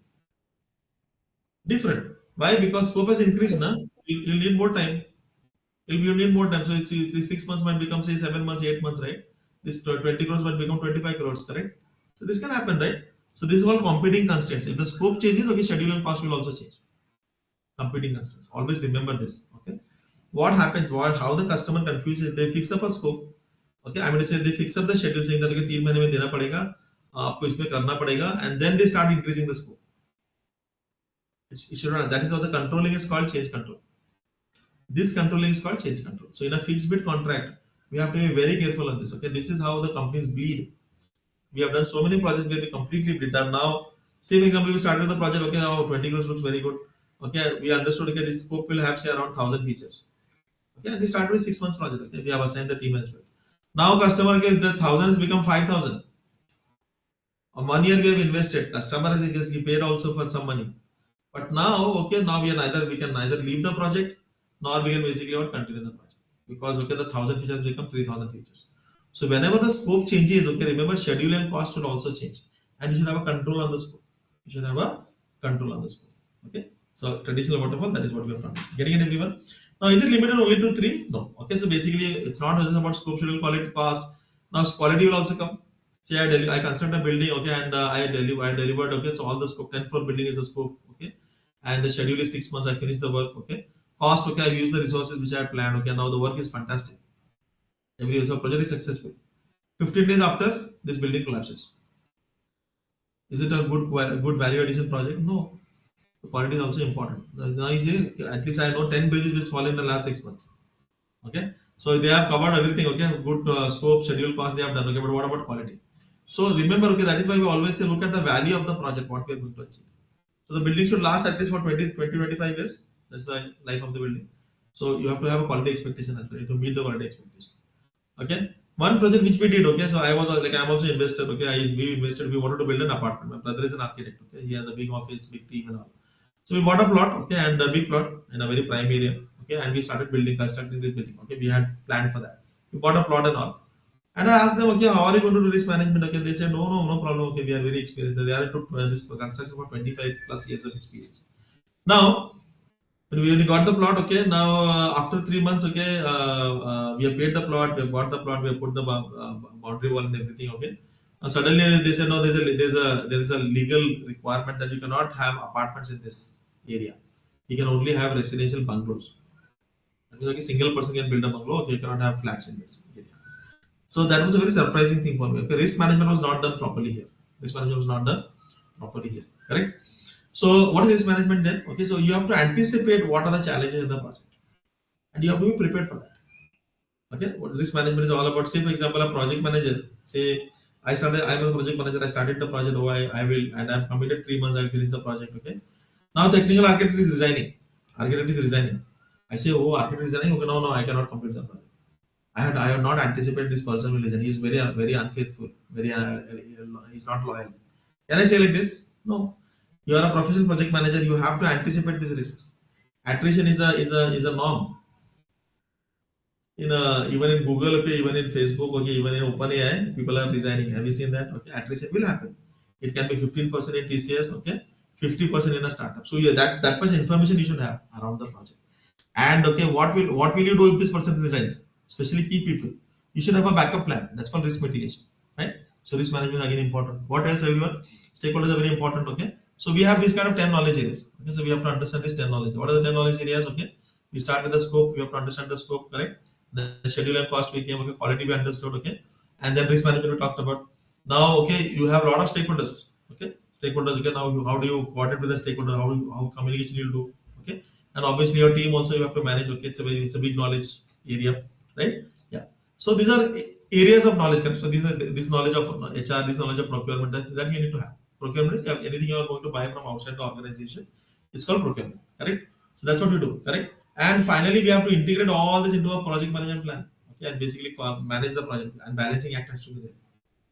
different. Why? Because scope has increased, na? You'll need more time. You need more time. So it's 6 months might become say 7 months, 8 months, right? This 20 crores might become 25 crores, correct? So this can happen, right? So this is called competing constraints. If the scope changes, okay, schedule and cost will also change. Competing constraints. Always remember this. Okay. What happens? How the customer confuses? They fix up a scope. Okay, I'm going to say they fix up the schedule saying that okay, 3 महीने में देना पड़ेगा आपको इसमें करना पड़ेगा, and then they start increasing the scope. It should not. That is how the controlling is called change control. This controlling is called change control. So in a fixed bid contract, we have to be very careful on this. Okay, this is how the companies bleed. We have done so many projects where we completely bleed. And now, say for example, we started the project. Okay, now 20 crores looks very good. Okay, we understood. Okay, this scope will have say around 1,000 features. Okay, and we started with 6 months project. Okay, we have assigned the team as well. Now customer, okay, the 1,000 has become 5,000. 1 year we have invested. Customer has paid also for some money. But now, okay, now we can neither leave the project nor we can basically not continue the project, because okay, the 1,000 features become 3,000 features. So whenever the scope changes, okay, remember schedule and cost should also change, and you should have a control on the scope. You should have a control on the scope. Okay. So traditional waterfall, that is what we are following. Getting it, everyone? Now is it limited only to 3? No. Okay. So basically, it's not just about scope, schedule, quality, cost. Now quality will also come. Say I construct a building, okay, and I delivered, okay. So all the scope, 10 floor building is a scope, okay, and the schedule is 6 months. I finished the work, okay. Cost, okay, I've used the resources which I had planned, okay. Now the work is fantastic. Every so project is successful. 15 days after, this building collapses. Is it a good value addition project? No. The quality is also important. Now you say, at least I know 10 bridges which fall in the last 6 months. Okay. So they have covered everything. Okay. Good scope, schedule, cost they have done. Okay. But what about quality? So remember, okay, that is why we always say look at the value of the project, what we are going to achieve. So the building should last at least for 20, 25 years. That's the life of the building. So you have to have a quality expectation as well to meet the quality expectation. Okay. One project which we did, okay. So I was like, I'm also investor. Okay. We invested. We wanted to build an apartment. My brother is an architect. Okay. He has a big office, big team, and all. So we bought a plot. Okay, and a big plot in a very prime area. Okay, and we started constructing this building. Okay, we had planned for that. We bought a plot and all. And I asked them, okay, how are you going to do risk management? Okay, they said, no problem. Okay, we are very experienced. They are into this construction for 25 plus years of experience. Now, when we got the plot, okay, now after 3 months, okay, we have paid the plot, we have got the plot, we have put the boundary wall and everything, okay. Suddenly they said, no, there is a legal requirement that you cannot have apartments in this area. You can only have residential bungalows. That means like a single person can build a bungalow, okay, you cannot have flats in this area. So that was a very surprising thing for me. Okay, risk management was not done properly here. Risk management was not done properly here. Correct? So what is risk management then? Okay, so you have to anticipate what are the challenges in the project, and you have to be prepared for that. Okay, what risk management is all about. Say for example, a project manager. Say I'm a project manager. I started the project. Oh, I will, and I've committed 3 months. I will finish the project. Okay. Now technical architect is resigning. Architect is resigning. I say, oh, architect is resigning. Okay, no, I cannot complete the project. I have not anticipated this person will resign. He is very unfaithful. He's not loyal. Can I say like this? No. You are a professional project manager. You have to anticipate these risks. Attrition is a norm. Even in Google, okay, even in Facebook, okay, even in OpenAI, people are resigning. Have you seen that? Okay, attrition will happen. It can be 15% in TCS, okay, 50% in a startup. So yeah, that much information you should have around the project. And okay, what will you do if this person resigns? Especially key people. You should have a backup plan. That's called risk mitigation, right? So risk management again important. What else, everyone? Stakeholders are very important. Okay. So we have this kind of 10 knowledge areas. Okay. So we have to understand this 10 knowledge. What are the 10 knowledge areas? Okay. We start with the scope. We have to understand the scope, correct? The schedule and cost we came. Okay. Quality we understood. Okay. And then risk management we talked about. Now, okay, you have a lot of stakeholders. Okay. Stakeholders. Okay. Now, how do you coordinate with the stakeholder? How communication you'll do? Okay, and obviously your team also you have to manage. Okay, it's a big knowledge area, right? Yeah. So these are areas of knowledge. So these are this knowledge of HR, this knowledge of procurement that you need to have. Procurement is anything you are going to buy from outside the organization. It's called procurement, correct? So that's what we do, correct? And finally, we have to integrate all this into a project management plan. Okay, and basically manage the project and balancing act has to be there.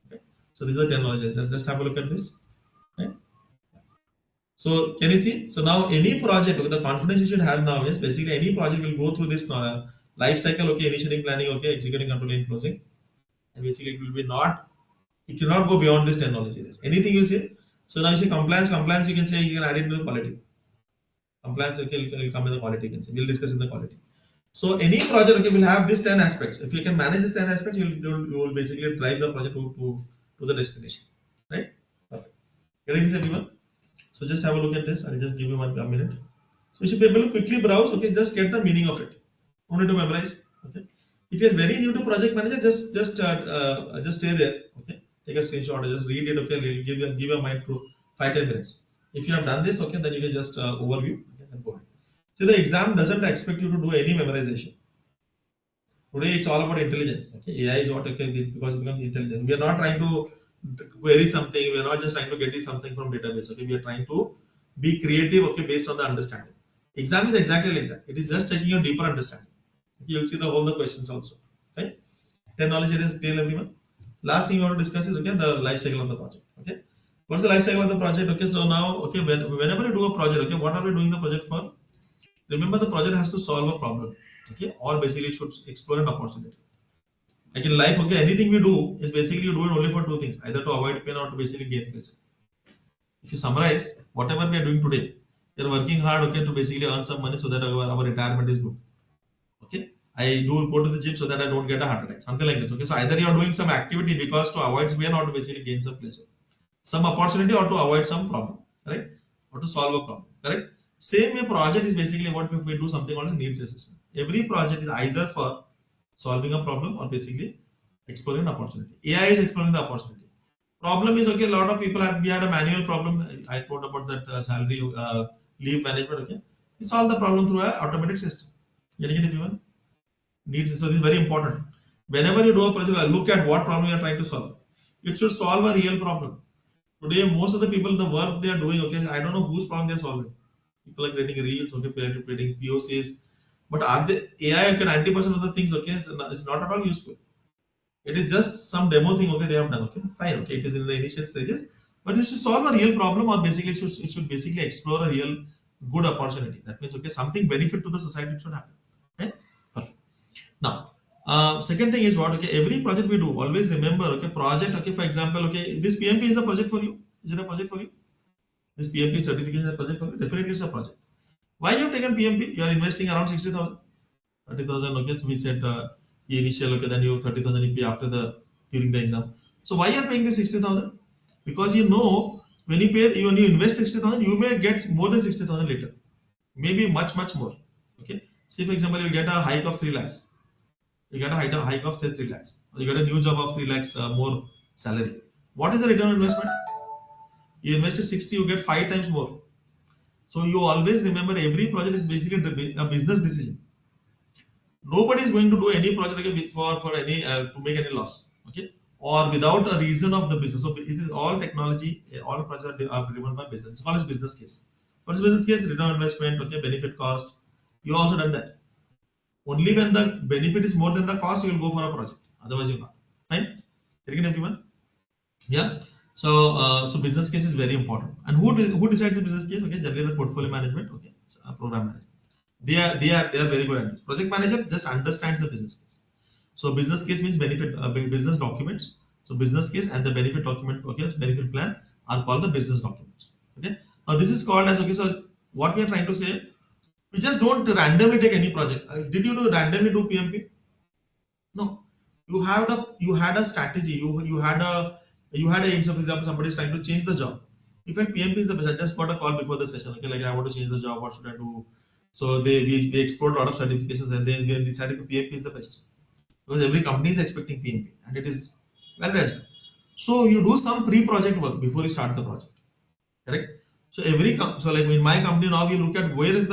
Okay. So these are the 10 knowledges. Let's just have a look at this. Right? So can you see? So now any project, okay, the confidence you should have now is basically any project will go through this life cycle. Okay, initiating, planning, okay, executing, controlling, closing, and basically it will be not. It cannot go beyond this 10 knowledge areas. Anything you say. So now you say compliance. Compliance you can say you can add it to the quality. Compliance okay will come in the quality. You can say we'll discuss in the quality. So any project okay will have these 10 aspects. If you can manage these 10 aspects, you will basically drive the project to the destination. Right? Perfect. Getting this everyone? So just have a look at this. I'll just give you 1 minute. So you should be able to quickly browse. Okay, just get the meaning of it. No need to memorize. Okay. If you are very new to project manager, just stay there. Okay. take a screenshot or just read it. Okay, give your mind to 5-10 minutes. If you have done this, okay, then you can just overview. Okay, then go ahead. So the exam doesn't expect you to do any memorization. Today it's all about intelligence. Okay, AI is what, okay, because it becomes intelligent. We are not trying to query something. We are not just trying to get something from database. Okay, we are trying to be creative. Okay, based on the understanding. Exam is exactly like that. It is just taking a deeper understanding. You will see all the questions also. Right? Technology is clear, everyone. Last thing we want to discuss is, okay, the life cycle of the project. Okay, what's the life cycle of the project? Okay, so now, okay, whenever you do a project, okay, what are we doing the project for? Remember, the project has to solve a problem. Okay, or basically it should explore an opportunity. Like in life, okay, anything we do is basically you do it only for two things, either to avoid pain or to basically gain pleasure. If you summarize whatever we are doing today, we are working hard, okay, to basically earn some money so that our retirement is good. Okay, I do go to the gym so that I don't get a heart attack, something like this. Okay, so either you are doing some activity because to avoid pain or to basically gain some pleasure, some opportunity, or to avoid some problem, right? Or to solve a problem, correct? Same way, project is basically what if we do something called as needs assessment. Every project is either for solving a problem or basically exploring an opportunity. AI is exploring the opportunity. Problem is, okay, a lot of people we had a manual problem. I told about that salary leave management. Okay, we solve the problem through an automated system. Getting it, everyone? Needs, so this is very important. Whenever you do a project, look at what problem you are trying to solve. It should solve a real problem. Today, most of the people, the work they are doing, okay, I don't know whose problem they are solving. People are creating reels, okay, creating POCs, but are they AI? Okay, 90% of the things, okay, so it's not at all useful. It is just some demo thing, okay, they have done, okay, fine, okay, it is in the initial stages, but you should solve a real problem, or basically it should basically explore a real good opportunity. That means, okay, something benefit to the society should happen, right? Perfect. Now, second thing is what, okay, every project we do, always remember, okay, project, okay, for example, okay, this PMP is a project for you. Is it a project for you? This PMP certification is a project for you? Definitely it's a project. Why you have taken PMP? You are investing around 60,000, 30,000, okay, so we said initial, okay, then you 30,000 you pay after during the exam. So why you are paying the 60,000? Because you know, when you invest 60,000, you may get more than 60,000 later. Maybe much more. Okay. Say for example, you get a hike of 3 lakhs. You get a hike of say 3 lakhs, or you get a new job of 3 lakhs more salary. What is the return on investment? You invested 60, you get 5 times more. So you always remember, every project is basically a business decision. Nobody is going to do any project, okay, for any to make any loss, okay, or without a reason of the business. So it is all technology, all projects are driven by business. It's called as business case. What is business case? Return on investment, okay, benefit cost. You also done that. Only when the benefit is more than the cost, you will go for a project, otherwise you not. Fine. Getting everyone? Yeah. So business case is very important. And who decides the business case? Okay, generally the portfolio management, okay, so, program management. They are very good at this. Project manager just understands the business case. So business case means benefit business documents. So business case and the benefit document, okay, benefit plan are called the business documents. Okay. Now this is called as, okay. So what we are trying to say, we just don't randomly take any project. Did you randomly do PMP? No. You had a strategy. You had a aim. So for example, somebody is trying to change the job. If at PMP is the best, I just got a call before the session. Okay, like I want to change the job. What should I do? So we explored a lot of certifications, and then we decided that PMP is the best, because every company is expecting PMP and it is valid as well. So you do some pre-project work before you start the project, correct? So so like in my company now, we look at where is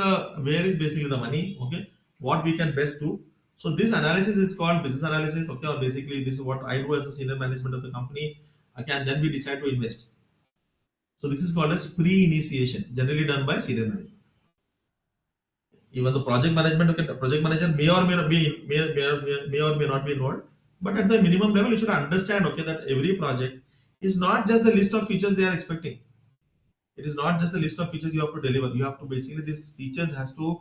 basically the money, okay, what we can best do. So this analysis is called business analysis, okay, or basically this is what I do as a senior management of the company, okay, and then we decide to invest. So this is called as pre-initiation, generally done by senior management. Even the project management, okay, the project manager may or may not be may or may not be involved, but at the minimum level you should understand, okay, that every project is not just the list of features they are expecting. It is not just the list of features you have to deliver. You have to basically, these features has to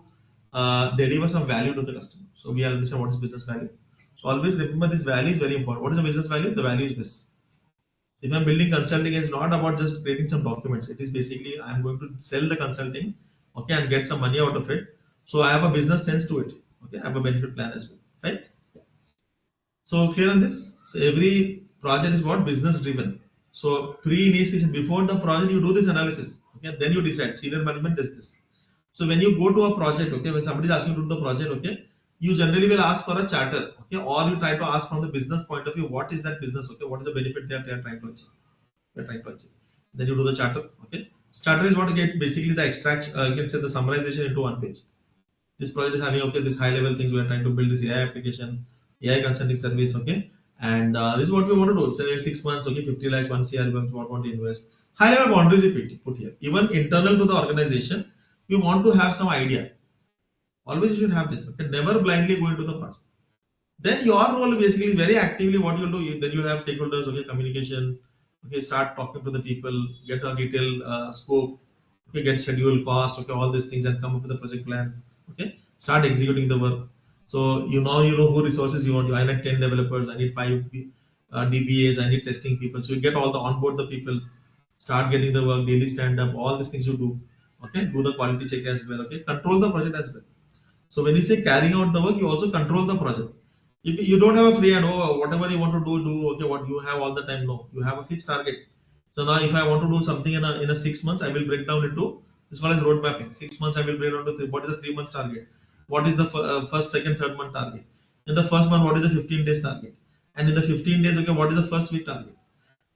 deliver some value to the customer. So we understand what is business value. So always remember, this value is very important. What is the business value? The value is this. If I'm building consulting, it's not about just creating some documents. It is basically I'm going to sell the consulting, okay, and get some money out of it. So I have a business sense to it. Okay, I have a benefit plan as well. Right? So clear on this? So every project is what? Business driven. So pre-initiation, before the project, you do this analysis. Okay, then you decide. Senior management does this. So when you go to a project, okay, when somebody is asking you to do the project, okay, you generally will ask for a charter, okay, or you try to ask from the business point of view, what is that business, okay, what is the benefit they are trying to achieve, they're trying to achieve. Then you do the charter, okay. Charter is what you get basically the extract, you can say the summarization into one page. This project is having, okay, this high level things we are trying to build this AI application, AI consulting service, okay, and this is what we want to do. So in 6 months, okay, 50 lakhs, 1 CR, we want to invest. High level boundaries we put here. Even internal to the organization, we want to have some idea. Always you should have this. Okay, never blindly go into the project. Then your role basically very actively what you'll do. Then you'll have stakeholders, okay, communication, okay, start talking to the people, get a detailed scope, okay, get schedule, cost, okay, all these things, and come up with a project plan. Okay, start executing the work. So you know who resources you want. I need 10 developers. I need 5 DBAs. I need testing people. So you get all the onboard the people. Start getting the work, daily stand up, all these things you do. Okay, do the quality check as well. Okay, control the project as well. So when you say carrying out the work, you also control the project. If you don't have a free hand, oh, whatever you want to do, okay, what you have all the time, no. You have a fixed target. So now if I want to do something in a 6 months, I will break down into as well as road mapping. 6 months, I will break down to what is the 3 months target? What is the first, second, third month target? In the first month, what is the 15 days target? And in the 15 days, okay, what is the first week target?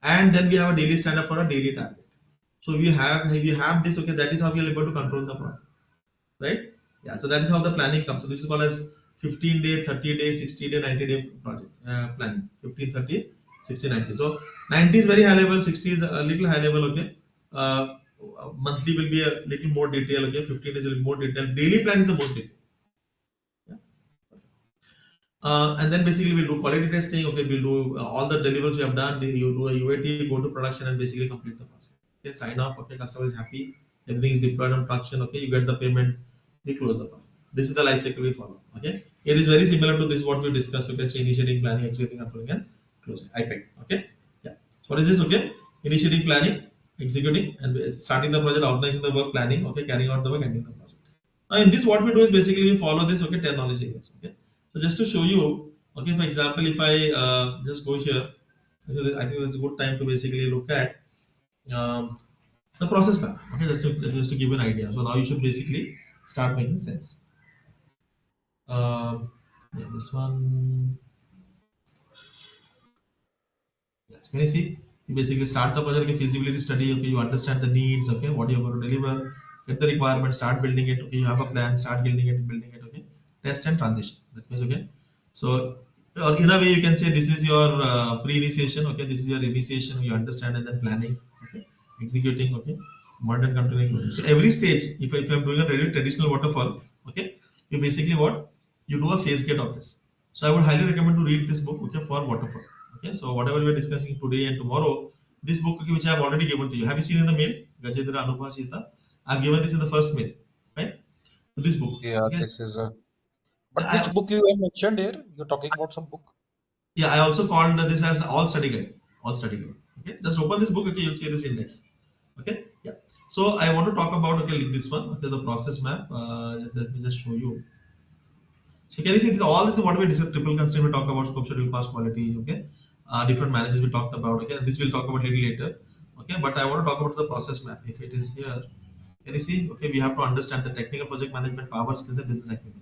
And then we have a daily stand up for a daily target. So if you have this, okay, that is how we are able to control the project, right? Yeah, so that is how the planning comes. So this is called as 15 day, 30 day, 60 day, 90-day project planning. 15, 30, 60, 90. So 90 is very high level, 60 is a little high level, okay. Monthly will be a little more detail, okay. 15 is a little more detail. Daily plan is the most detail. Yeah. And then basically we'll do quality testing. Okay, we'll do all the deliverables you have done. Then you do a UAT, go to production, and basically complete the project. Okay, sign off. Okay, customer is happy. Everything is deployed on production. Okay, you get the payment. We close the project. This is the life cycle we follow. Okay, it is very similar to this what we discussed. Okay, so initiating, planning, executing, approving, and closing. IPEC. Okay, yeah. What is this? Okay, initiating, planning, executing, and starting the project, organizing the work, planning. Okay, carrying out the work, ending the project. Now, in this, what we do is basically we follow this, okay, 10 knowledge areas. Okay, so just to show you, okay, for example, if I just go here, so I think it's a good time to basically look at um, the process map. Okay, just to give you an idea. So now you should basically start making sense. Yeah, this one. Yes, can you see? You basically start the project, okay, feasibility study, okay, you understand the needs, okay, what you're going to deliver, get the requirement, start building it, okay, you have a plan, start building it, okay, test and transition. That means, okay, so or in a way you can say this is your pre-initiation, okay, this is your initiation, you understand, and then planning, okay, executing, okay, modern continuing process. So every stage, if I'm doing a very traditional waterfall, okay, you basically what you do a phase gate of this. So I would highly recommend to read this book, okay, for waterfall. Okay, so whatever we are discussing today and tomorrow, this book, okay, which I have already given to you. Have you seen in the mail? Gajendra Anubha Sita. I've given this in the first mail, right? So this book. Yeah, Okay. this is a. Yeah, But which book you have mentioned here? You're talking about some book. yeah, I also called this as all study guide. All study guide. Okay, just open this book. Okay, you'll see this index. Okay, yeah. So I want to talk about, okay, like this one. Okay, the process map. Let me just show you. So can you see this? All this is what we discussed. Triple constraint we talk about, scope, schedule, cost, quality. Okay, different managers we talked about. Okay, this we'll talk about little later. Okay, but I want to talk about the process map. If it is here, can you see? Okay, we have to understand the technical project management, power skills, and business acumen.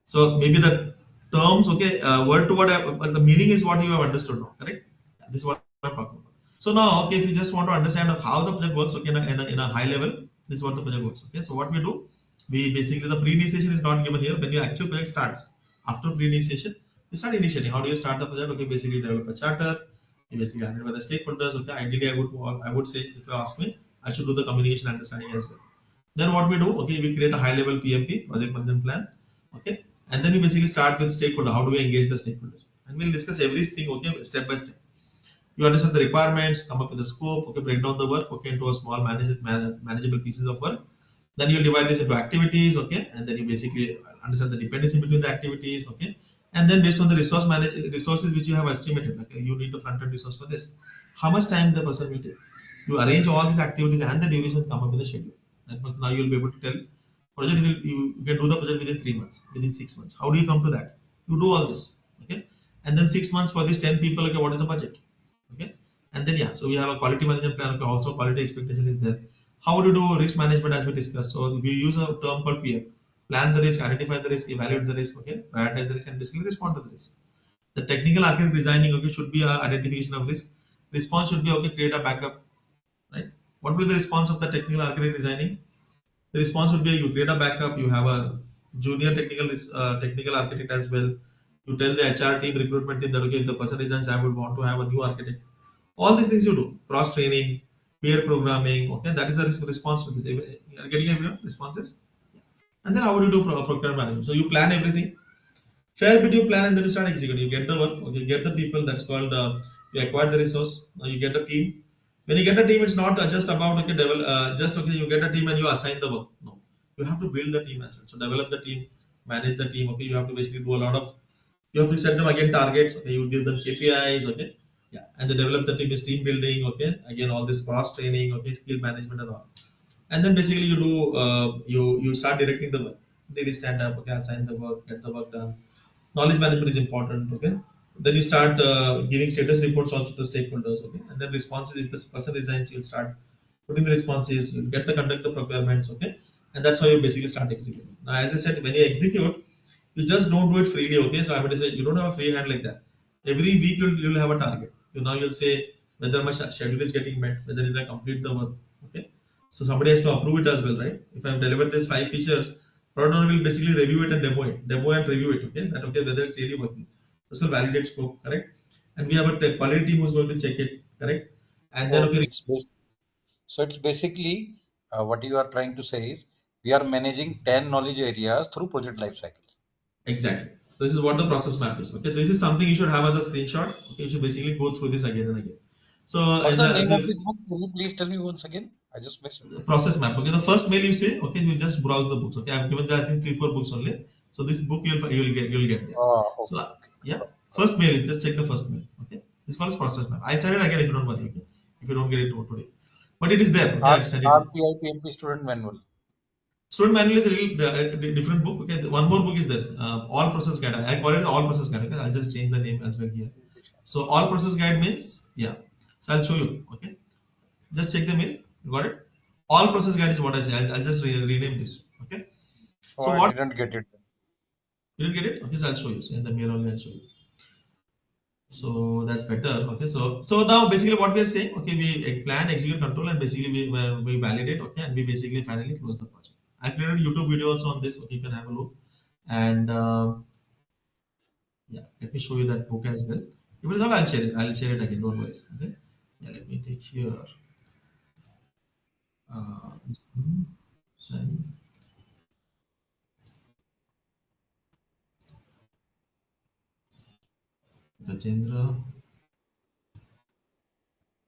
So maybe the terms, okay, word to word, but the meaning is what you have understood now, correct? Yeah, this is what I'm talking about. So now, okay, if you just want to understand of how the project works, okay, in a high level, this is what the project works. Okay, so what we do, we basically the pre-initiation is not given here. When your actual project starts, after pre-initiation, you start initiating. How do you start the project? Okay, basically develop a charter. You basically identify the stakeholders. Okay, ideally, I would say if you ask me, I should do the communication understanding as well. Then what we do, okay, we create a high level PMP, project management plan, okay, and then we basically start with stakeholder. How do we engage the stakeholders? And we'll discuss everything, okay, step by step. You understand the requirements, come up with the scope, okay, break down the work, okay, into a small manageable pieces of work. Then you divide this into activities, okay, and then you basically understand the dependency between the activities, okay, and then based on the resources which you have estimated, okay, you need to front end resource for this. How much time the person will take? You arrange all these activities and the duration, come up with a schedule. That means now you will be able to tell project will you can do the project within 3 months, within 6 months. How do you come to that? You do all this, okay, and then 6 months for these 10 people, okay, what is the budget? Okay, and then yeah, so we have a quality management plan, okay, also quality expectation is there. How do you do risk management as we discussed? So we use a term called PM. plan the risk, identify the risk, evaluate the risk, okay, prioritize the risk, and basically respond to the risk. The technical architect designing, okay, should be a identification of risk. Response should be, okay, create a backup, right? What will be the response of the technical architect designing? The response would be you create a backup, you have a junior technical architect as well. You tell the HR team, recruitment team that okay, if the person resigns, I would want to have a new architect. All these things you do, cross training, peer programming, okay, that is the response to this. You are getting everyone responses. And then how would you do procurement management? So you plan everything. Fair bit you plan and then you start executing. You get the work, okay, you get the people. That's called you acquire the resource. Now you get a team. When you get a team, it's not just about okay, just okay, you get a team and you assign the work. No, you have to build the team as well. So develop the team, manage the team. Okay, you have to basically do a lot of. You have to set them again targets. Okay, you give them KPIs. Okay, yeah, and then develop the team is team building. Okay, again all this cross training. Okay, skill management and all. And then basically you do you start directing the work. Daily stand up. Okay, assign the work, get the work done. Knowledge management is important. Okay, then you start giving status reports also to the stakeholders. Okay, and then responses, if this person resigns, you'll start putting the responses, you'll get the conduct the procurements. Okay, and that's how you basically start executing. Now as I said, when you execute, you just don't do it freely. Okay, so I would say you don't have a free hand like that. Every week you'll have a target. Now you'll say whether my schedule is getting met, whether I complete the work. Okay, so somebody has to approve it as well, right? If I've delivered these 5 features, product owner will basically review it and demo and review it. Okay, that okay whether it's really working. That's called validate scope, correct? And we have a quality team who's going to check it, correct? And then So okay, it's basically what you are trying to say is we are managing 10 knowledge areas through project life cycle. exactly. So this is what the process map is. Okay, this is something you should have as a screenshot. Okay, you should basically go through this again and again. So What's in the the as name of if this book? Will you please tell me once again? I just missed it. process map. Okay, the first mail you say, okay, you just browse the books. Okay, I've given the I think 3 4 books only. So this book you'll get there. So Okay, okay. yeah, first mail just check the first mail. Okay, it's called process map. I said it again if you don't worry. Okay, if you don't get it today, but it is there. Okay, I've sent it. RPI PMP student manual. Student manual is a little different book. Okay, one more book is this all process guide. I call it the all process guide. Okay, I'll just change the name as well here. So all process guide means yeah. So I'll show you. Okay, just check the mail. You got it. All process guide is what I say. I'll just rename this. Okay. Oh, So I what didn't get it. you didn't get it? Okay, so I'll show you. So in the mail only I'll show you. So that's better. Okay, so now basically what we are saying, okay, we plan, execute, control, and basically we validate. Okay, and we basically finally close the project. I created a YouTube video also on this. Okay, you can have a look. And yeah, let me show you that book as well. If it is not, I'll share it. I'll share it again. Don't worry. Okay. Yeah, let me take here. This one. Send. Gajendra.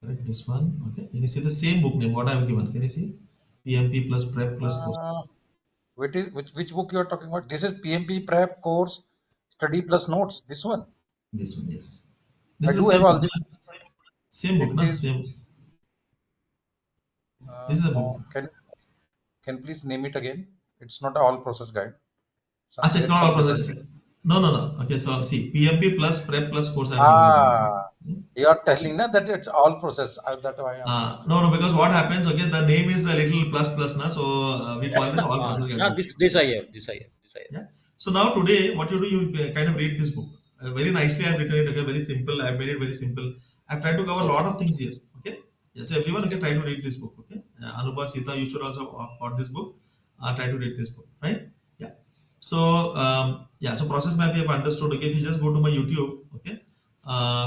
Correct. This one. Okay. Can you see the same book name? What I have given? Can you see? PMP plus prep plus course. Which book you are talking about? This is PMP prep course study plus notes. This one. This one, yes. I This is the do have same all book, this. na? Same book, It na? is. Same. This is the book. No. Can you please name it again? It's not a all process guide. Achha, it's There is not all some different. process. No, no, no. Okay, so see, PMP plus prep plus course I have given Ah, you. you are telling na that it's all process. That's why I'm No, confused. no, because what happens, okay, the name is a little plus plus, na, so we call it as all process Yeah, guidance. this I have. This I have. Yeah. So now today, what you do, you kind of read this book. Very nicely, I've written it. Okay, very simple. I've made it very simple. I've tried to cover a lot Okay. of things here. Okay. Yeah. So everyone, okay, try to read this book. Okay. Anubha, Sita, you should also have got this book. Try to read this book. Right. Yeah. So yeah. So process map you have understood. Okay. If you just go to my YouTube. Okay.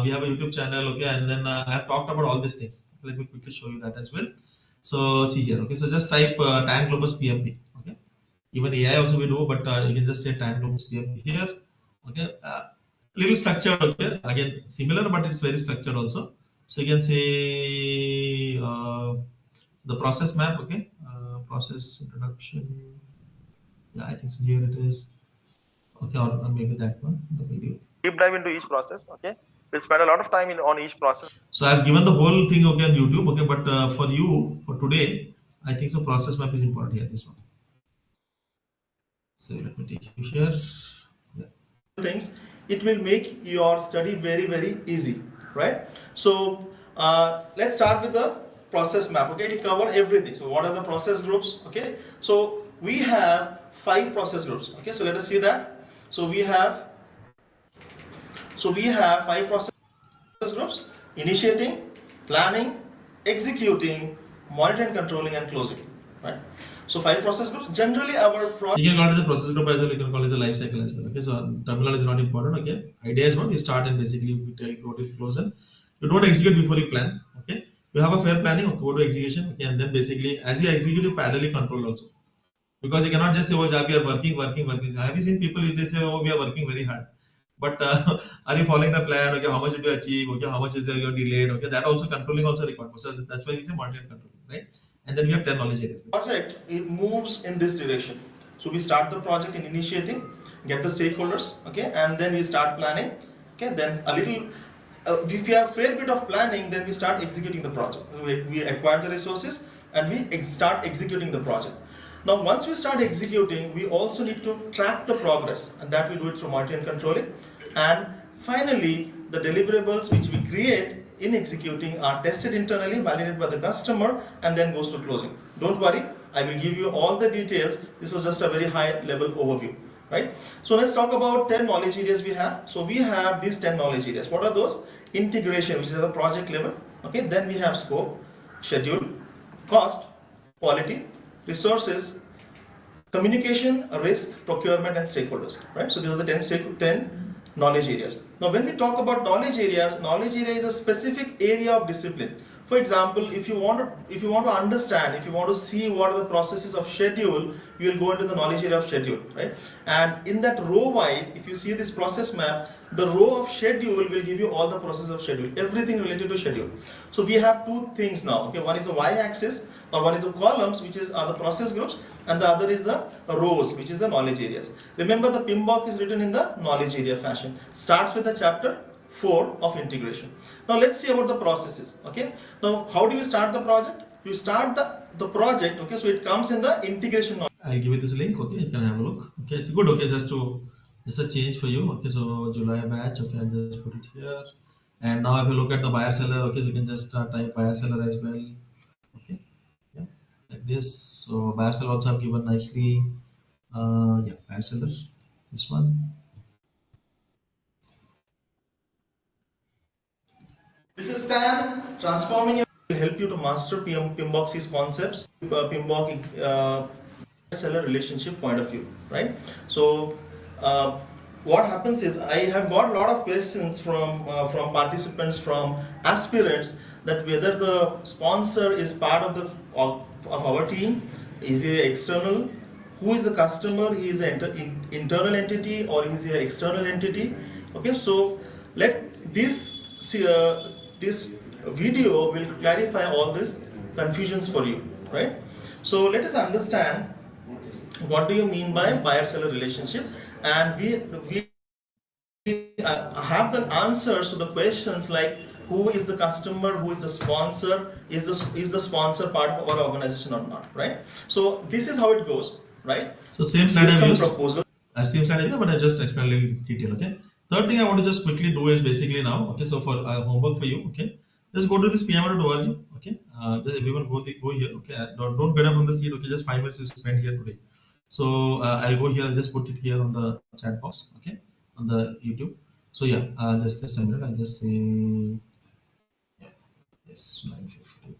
We have a YouTube channel. Okay. And then I have talked about all these things. Let me quickly show you that as well. So see here. Okay. So just type tan globus PMP. Okay. Even AI also we do, but you can just say time loops here. Okay, little structured. Okay, again similar, but it's very structured also. So you can say the process map. Okay, process introduction. Yeah, I think so. Here it is. Okay, or maybe that one. The video. Deep dive into each process. Okay, we'll spend a lot of time on each process. So I've given the whole thing okay on YouTube. Okay, but for you for today, I think so. Process map is important here. This one. So let me take you here. Yeah. Things, it will make your study very easy, right? So let's start with the process map. Okay, it will cover everything. So what are the process groups? Okay, so we have 5 process groups. Okay, so let us see that. So we have 5 process groups: initiating, planning, executing, monitoring, controlling, and closing. Right. So 5 process groups. Generally, our you can call it the process group as well. You can call it the life cycle as well. Okay, so terminology is not important. Okay, idea is what you start and basically you tell go to close, and you don't execute before you plan. Okay, you have a fair planning. Okay, go to execution. Okay, and then basically as you execute, you parallelly control also, because you cannot just say, oh, we are working. Have you seen people if they say, oh, we are working very hard, but are you following the plan? Okay, how much did you achieve? Okay, how much is your delayed? Okay, that also controlling also required. So that's why we say monitoring and controlling, right? And then we have 10 knowledge areas. Project, it moves in this direction. So we start the project in initiating, get the stakeholders, okay, and then we start planning, okay, then a little if we have fair bit of planning, then we start executing the project. We acquire the resources and we start executing the project. Now, once we start executing, we also need to track the progress, and that we do it through monitoring and controlling. And finally, the deliverables which we create in executing are tested internally, validated by the customer, and then goes to closing. Don't worry, I will give you all the details. This was just a very high level overview. Right? So let's talk about 10 knowledge areas we have. So we have these 10 knowledge areas. What are those? Integration, which is at the project level. Okay, then we have scope, schedule, cost, quality, resources, communication, risk, procurement, and stakeholders. Right? So these are the 10 knowledge areas. Now, when we talk about knowledge area is a specific area of discipline. For example, if you want to understand, if you want to see what are the processes of schedule, you will go into the knowledge area of schedule, right? And in that row wise, if you see this process map, the row of schedule will give you all the process of schedule, everything related to schedule. So we have two things now. Okay, one is the y-axis, or one is the columns, which are the process groups, and the other is the rows, which is the knowledge areas. Remember, the PMBOK is written in the knowledge area fashion. Starts with the chapter 4 of integration. Now let's see about the processes. Okay, now how do you start the project? You start the project. Okay, so it comes in the integration. I'll give you this link. Okay, you can have a look. Okay, it's good. Okay, just a change for you. Okay, so July batch. Okay, I'll just put it here. And now if you look at the buyer seller, okay, you can just type buyer seller as well. Okay, yeah, like this. So buyer seller also have given nicely. Yeah, buyer seller, this one. This is Stan transforming your will help you to master PMBOK's concepts, PMBOK seller relationship point of view, right? So what happens is I have got a lot of questions from participants, from aspirants, that whether the sponsor is part of our team, is he external, who is the customer, he is an internal entity or is he an external entity. Okay, so let this video will clarify all these confusions for you, right? So let us understand what do you mean by buyer seller relationship, and we have the answers to the questions like who is the customer, who is the sponsor, is the sponsor part of our organization or not, right? So this is how it goes, right? So same slide I've used. Proposal. Same slide, but I just explain a little detail. Okay. Third thing I want to just quickly do is basically now. Okay. So for homework for you. Okay. Just go to this pm.org. Okay. Just everyone go here. Okay. Don't get up on the seat. Okay. Just 5 minutes you spend here today. So I'll go here. I'll just put it here on the chat box. Okay. On the YouTube. So yeah. Just a minute. I'll just say yeah. Yes. 9:50.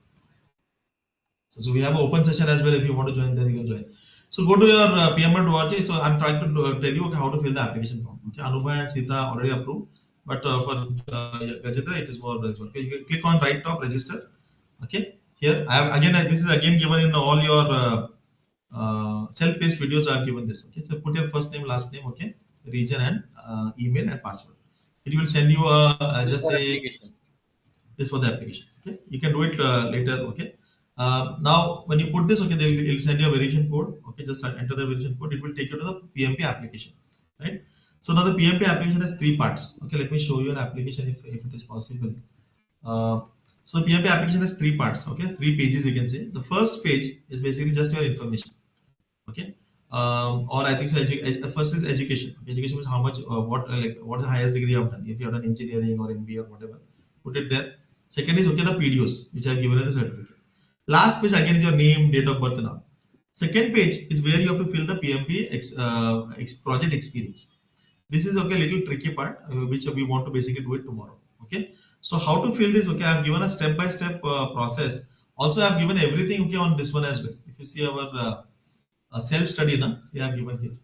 So we have an open session as well. If you want to join, then you can join. So go to your PMR.org. So I'm trying to tell you how to fill the application form. Okay, Anubha and Sita already approved, but for Gajendra it is more register. Okay, you can click on right top register. Okay, here I have again this is again given in all your self-paced videos. I have given this. Okay, so put your first name, last name. Okay, region and email and password. It will send you a just say application. This for the application. Okay, you can do it later. Okay. Now when you put this, okay, they will send you a verification code. Okay, just enter the verification code. It will take you to the PMP application, right? So now the PMP application has 3 parts. Okay, let me show you an application if it is possible. Uh, so the PMP application has 3 parts. Okay, 3 pages you can say. The first page is basically just your information. Okay. Or I think so. First is education. Okay, education is how much, what is the highest degree you have done. If you have done engineering or MBA or whatever, put it there. Second is okay the PDOs which I have given as a certificate. Last page again is your name, date of birth, and all. Second page is where you have to fill the PMP project experience. This is okay, little tricky part, which we want to basically do it tomorrow. Okay, so how to fill this? Okay, I have given a step-by-step process. Also, I have given everything okay on this one as well. If you see our self-study, na, see I have given here.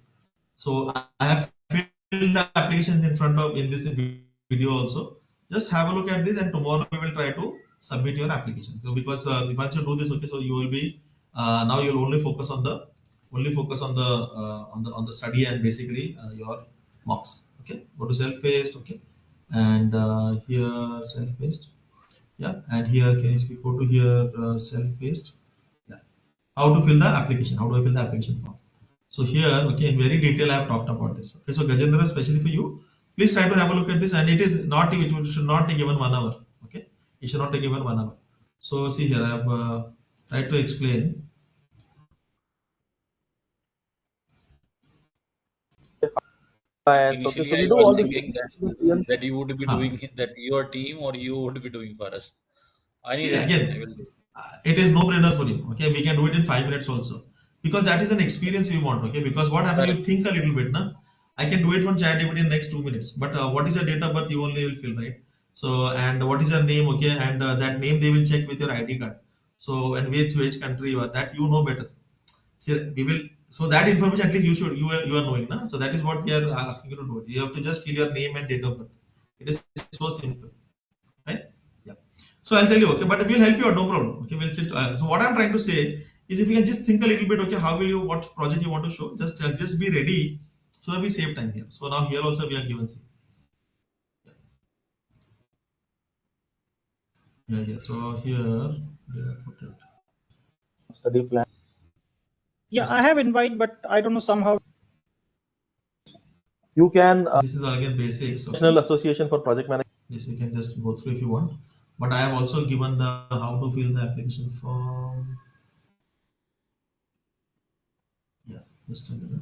So I have filled the applications in front of in this video also. Just have a look at this, and tomorrow we will try to submit your application. So because once you do this, okay, so you will be now you'll only focus on the study and basically your mocks. Okay, go to self-paced. Okay, and here self-paced. Yeah, and here can you go to here self-paced. Yeah, how to fill the application? How do I fill the application form? So here, okay, in very detail, I have talked about this. Okay, so Gajendra, especially for you, please try to have a look at this, and it should not take even 1 hour. Okay, it should not take even 1 hour. So see here, I have tried to explain. Okay, so Initially, we I do was all this thinking that you would be Huh. doing that your team or you would be doing for us. See Anyway, I again, will do. it is no brainer for you. Okay, we can do it in 5 minutes also, because that is an experience we want. Okay, because what happens, you Correct. think a little bit, na? I can do it from ChatGPT in next 2 minutes, but what is your date of birth? You only will fill, right? So and what is your name? Okay, and that name they will check with your ID card. So and which country you are, that you know better. See, we will, so that information at least you are knowing, na? So that is what we are asking you to do. You have to just fill your name and date of birth. It is so simple, right? Yeah. So I'll tell you, okay, but we'll help you out, no problem. Okay, we'll sit. So what I'm trying to say is, if you can just think a little bit, okay, how will you, what project you want to show? Just be ready, so that we save time here. So now here also we are given. See, yeah, yeah. So here, where I put it? study plan. Yeah, I have invite, but I don't know somehow. You can This is again basics. National Okay, Association for Project Management. this we can just go through if you want. But I have also given the how to fill the application form. Yeah, just a minute.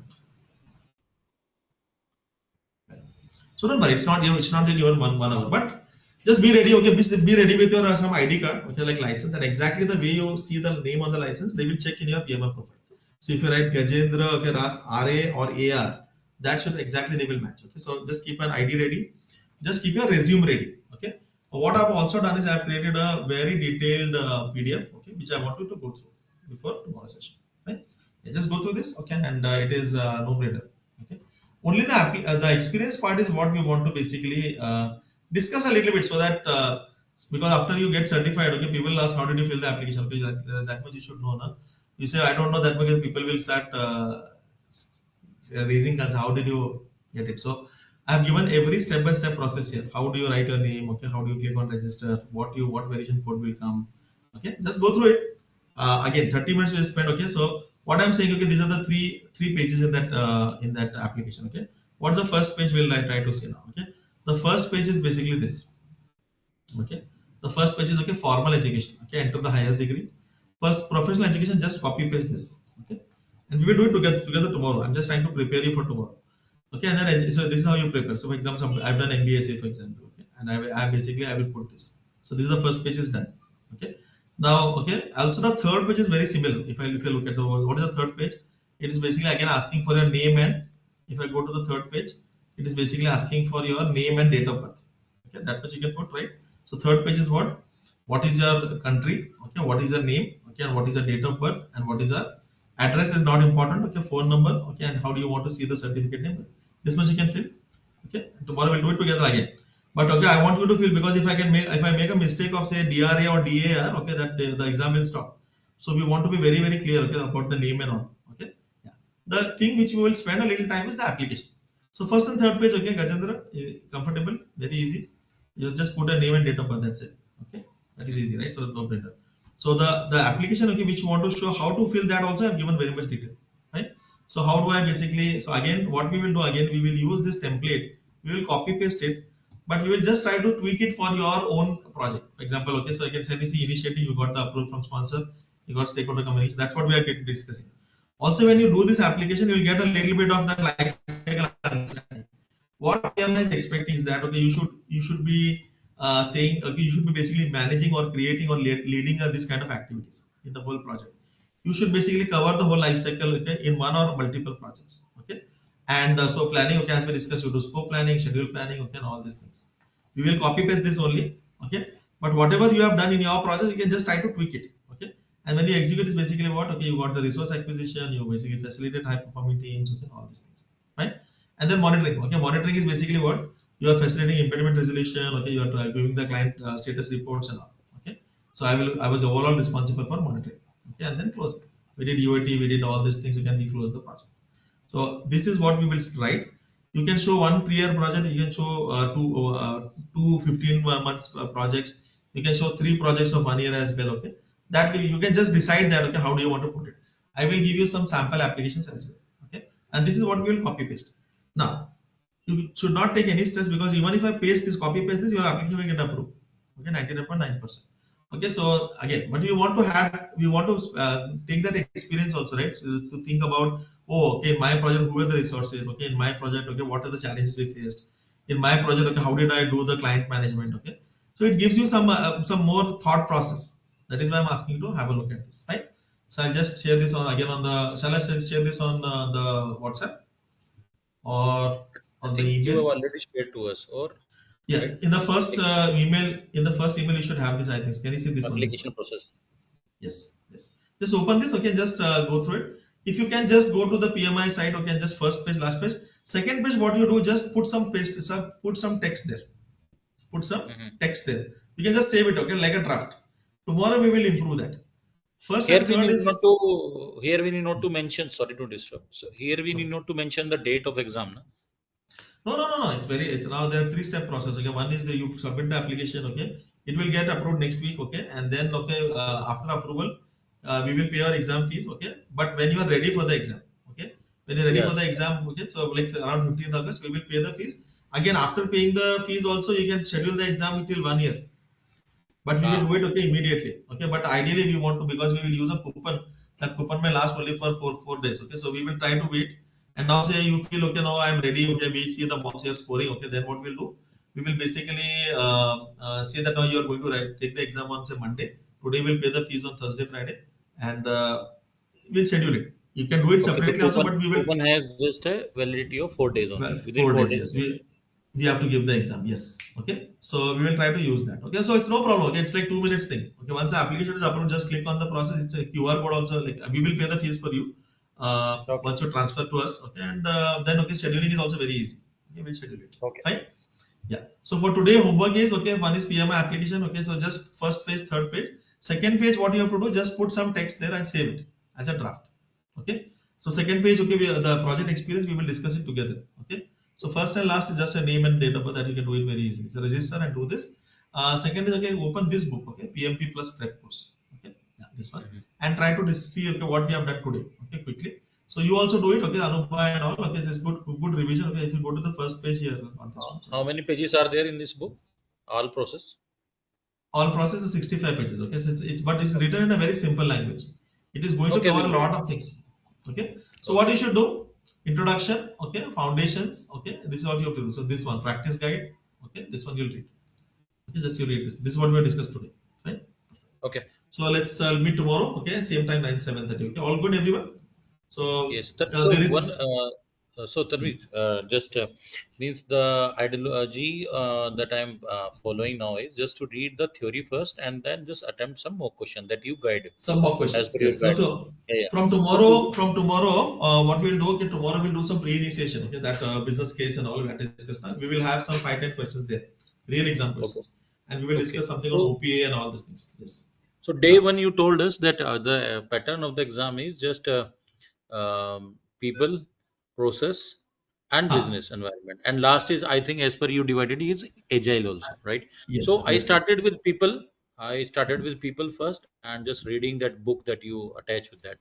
So don't worry, it's not in your one hour, but just be ready. Okay, be ready with your some ID card, okay, like license, and exactly the way you see the name on the license, they will check in your PMR profile. So if you write Gajendra, okay, Ras RA or AR, that should exactly they will match. Okay, so just keep an ID ready, just keep your resume ready. Okay, what I've also done is I've created a very detailed PDF, okay, which I want you to go through before tomorrow session. Right? Yeah, just go through this, okay, and it is no brainer. Okay, only the experience part is what we want to basically discuss a little bit, so that because after you get certified, okay, people will ask how did you fill the application. Okay, that much you should know, na? You say I don't know that much, people will start raising concerns. How did you get it? So I've given every step by step process here. How do you write your name? Okay, how do you click on register? What variation code will come? Okay, just go through it. Again, 30 minutes you spend. Okay, so what I'm saying, okay, these are the three pages in that application. Okay, what's the first page? We'll try to see now. Okay, the first page is basically this. Okay, the first page is okay, formal education. Okay, enter the highest degree. First, professional education, just copy paste this. Okay, and we will do it together tomorrow. I'm just trying to prepare you for tomorrow. Okay, and then so this is how you prepare. So for example, I've done MBA, for example. Okay, and I will put this. So this is the first page is done. Okay, now okay. Also the third page is very similar. If I look at the what is the third page? It is basically again asking for your name, and if I go to the third page, it is basically asking for your name and date of birth. Okay, that much you can put, right? So third page is what? What is your country? Okay, what is your name? Okay, and what is your date of birth? And what is your address is not important. Okay, phone number. Okay, and how do you want to see the certificate name? This much you can fill. Okay, tomorrow we'll do it together again. But okay, I want you to fill, because if I make a mistake of say DRA or DAR, okay, that the exam will stop. So we want to be very very clear, okay, about the name and all. Okay, yeah. The thing which we will spend a little time is the application. So first and third page, okay, Gajendra, comfortable, very easy. You just put a name and date of birth. That's it. Okay, that is easy, right? So no brainer. So the application, okay, which you want to show how to fill, that also I have given very much detail, right? So how do I basically? So again, what we will do again, we will use this template. We will copy paste it, but we will just try to tweak it for your own project. For example, okay, so I can say this initiative, you got the approval from sponsor, you got stakeholder communication. That's what we are discussing. Also, when you do this application, you will get a little bit of that life cycle understanding. What PMI is expecting is that okay, you should be saying okay, you should be basically managing or creating or leading this kind of activities in the whole project. you should basically cover the whole life cycle, okay, in one or multiple projects, okay. And so planning, okay, as we discussed, you do scope planning, schedule planning, okay, and all these things. You will copy paste this only, okay. But whatever you have done in your project, you can just try to tweak it, okay. And when you execute, is basically what, okay, you got the resource acquisition, you basically facilitate high performing teams, okay, all these things, right? And then monitoring, okay, monitoring is basically what, you are facilitating impediment resolution, okay, you are giving the client status reports and all, okay. So I was overall responsible for monitoring, okay, and then close. We did UAT, we did all these things, you can close the project. So this is what we will write. You can show 1 3-year project, you can show two 15 months projects, you can show 3 projects of 1 year as well, okay. That will, you can just decide that, okay, how do you want to put it. I will give you some sample applications as well, okay. And this is what we will copy paste. Now you should not take any stress, because even if I paste this, copy paste this, your application will get approved, okay, 99.9%. Okay, so again, but we want to have, we want to take that experience also, right? So to think about, oh, okay, in my project, who are the resources? Okay, in my project, okay, what are the challenges we faced? In my project, okay, how did I do the client management? Okay, so it gives you some more thought process. That is why I'm asking you to have a look at this, right? So I'll just share this on again on the. Shall I share this on the WhatsApp or I on the think you email? have already shared to us, or Yeah, right? in the first Application, email, you should have this. I think. Can you see this one? This one. application process. Yes, yes. Just open this, okay, just go through it. If you can just go to the PMI site, okay, just first page, last page. Second page, what you do, just put some text there. Put some Mhm. text there. You can just save it, okay, like a draft. Tomorrow we will improve that. First Here and we third need not is, to. Here we need not to mention. Sorry to disturb. So here we need not to mention the date of exam. Na? no. It's now there are 3-step process. Okay, one is the you submit the application. Okay, it will get approved next week. Okay, and then okay, after approval, we will pay your exam fees. Okay, but when you are ready for the exam, okay, when you're ready for the Yes. exam, okay, so like around 15th August, we will pay the fees. Again, after paying the fees, also you can schedule the exam till 1 year, but we will Ah. do it, okay, immediately, okay. But ideally we want to, because we will use a coupon, that coupon may last only for four days, okay. So we will try to wait. And now say you feel, okay, now I'm ready, okay, we see the marks you're scoring, okay, then what we'll do, we will basically say that now you are going to take the exam on say Monday. Today we'll pay the fees on Thursday, Friday, and we'll schedule it. You can do it Okay. So separately also, but we will, coupon has just a validity of 4 days well, only. Within 4 days, 4 days. yes. We have to give the exam, yes. Okay. So we will try to use that. Okay. So it's no problem. Okay. It's like 2 minutes thing. Okay. Once the application is approved, just click on the process. It's a QR code also. Like we will pay the fees for you. Okay. Once you transfer to us. Okay. And then okay, scheduling is also very easy. Okay, we'll schedule it. Okay. Fine. Yeah. So for today, homework is okay. One is PMI application. Okay. So just first page, third page, second page. What you have to do? Just put some text there and save it as a draft. Okay. So second page. Okay. The project experience, we will discuss it together. Okay. So first and last is just a name and date of birth, that you can do it very easily. So register and do this. Second is okay. Open this book. Okay. PMP plus prep course. Okay. Yeah, this one, Mhm. and try to see okay what we have done today. Okay. Quickly. So you also do it, okay, Anubha and all. Okay, this is good revision. Okay, if you go to the first page here on this one, How sorry. many pages are there in this book? All process. All process is 65 pages. Okay, so it's but it's Okay. written in a very simple language. It is going to Okay. cover a We'll lot read. of things. Okay, so what Okay. you should do: introduction. Okay, foundations. Okay, this is what you have to do. So this one, practice guide. Okay, this one you'll read. Okay, just you read this. This is what we have discussed today. Right. Okay. So let's meet tomorrow. Okay, same time 9 7:30. Okay, all good everyone. So Yes. So there is, one. So Tanvi, just means the ideology that I'm following now is just to read the theory first and then just attempt some more question that you guide some more as questions. per your Yes. So guide. Yeah. Yeah. So to. from tomorrow, what we'll do? Okay, tomorrow we'll do some pre-initiation. Okay, that business case and all we have discussed now. We will have some 5 10 questions there, real exam Okay. questions, and we will Okay. discuss something on So OPA and all these things. Yes. so day one you told us that the pattern of the exam is just people, process, and Ha. business environment, and last is I think as per you divided is agile also, right? Yes. So I Yes. Yes. started with people. I started with people first and just reading that book that you attach with that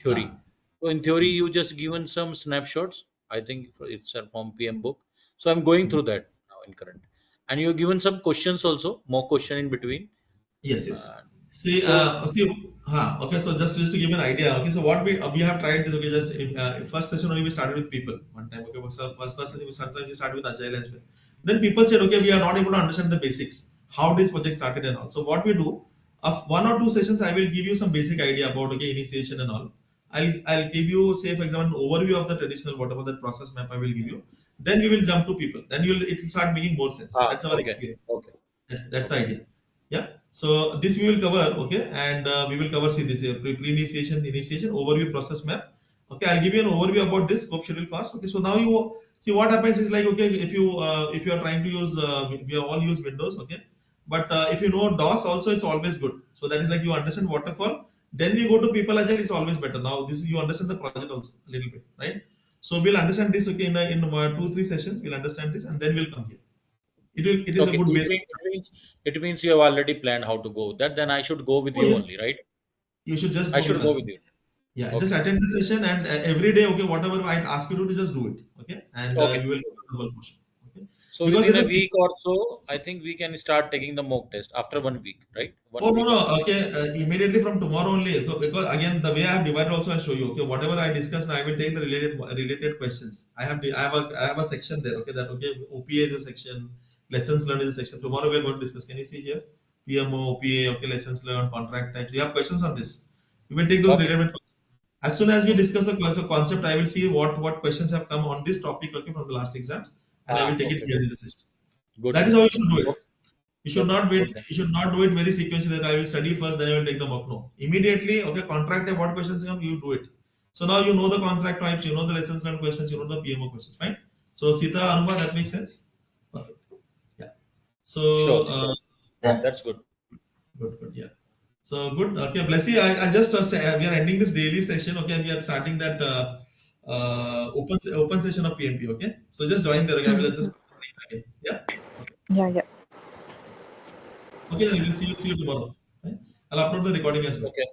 theory. Ha. So in theory you just given some snapshots. I think it's from PM book. So I'm going through that now in current, and you're given some questions also, more question in between. Yes, yes. Uh, See, so okay. So just to give you an idea, okay. So what we have tried this, okay. Just first session only we started with people one time. Okay, so first session we started with agile as well. Then people said, okay, we are not able to understand the basics, how this project started and all. So what we do, of 1 or 2 sessions, I will give you some basic idea about okay initiation and all. I'll give you, say for example, an overview of the traditional whatever that process map I will give you. Then we will jump to people. Then it will start making more sense. Ah, That's our okay, experience. okay, That's the okay, idea. Yeah. So this we will cover, okay, and we will cover see this pre-initiation, initiation, overview, process map. Okay, I'll give you an overview about this scope schedule class. Okay, so now you see what happens is like okay, if you are trying to use we all use Windows, okay, but if you know DOS also, it's always good. So that is like you understand waterfall. Then we go to people agile. It's always better. Now this you understand the project also a little bit, right? So we'll understand this okay in 2-3 sessions. We'll understand this and then we'll come here. It is a okay. good base. It means you have already planned how to go. That then I should go with Oh you yes, only, right? you should just I go with should go us. with you. Yeah, just Okay, attend the session and every day, okay, whatever I ask you to do, just do it. Okay, and okay. you will get the whole portion. Okay, So because within there's a a week or so, I think we can start taking the mock test after 1 week, right? oh One no week no after taking. okay immediately from tomorrow only. So because again the way I have divided also I'll show you. Okay, whatever I discussed, I will take the related questions. I have a section there. Okay, that okay OPA is a section, lessons learned is a section. Tomorrow we are going to discuss. Can you see here? PMO, OPA, okay, lessons learned, contract types. You have questions on this. We will take those Okay, relevant. As soon as we discuss the concept, I will see what questions have come on this topic, okay, from the last exams, and I will take it okay, here in the session. good, That is good. how you should do it. Okay, You should okay, not wait. okay, You should not do it very sequentially. That I will study first, then I will take the mock. No, immediately. Okay, contract type, what questions come, you do it. So now you know the contract types, you know the lessons learned questions, you know the PMO questions. Fine. So Sita, Anuba, that makes sense. Perfect. Yeah. So sure. Yeah. That's good. good. Yeah. So good. Okay, Blessy, I just say we are ending this daily session. Okay, and we are starting that open session of PMP. Okay, so just join there. Okay, I will just yeah. Okay. Yeah, yeah. Okay, then we will see you tomorrow. Right? I'll upload the recording as well. Okay.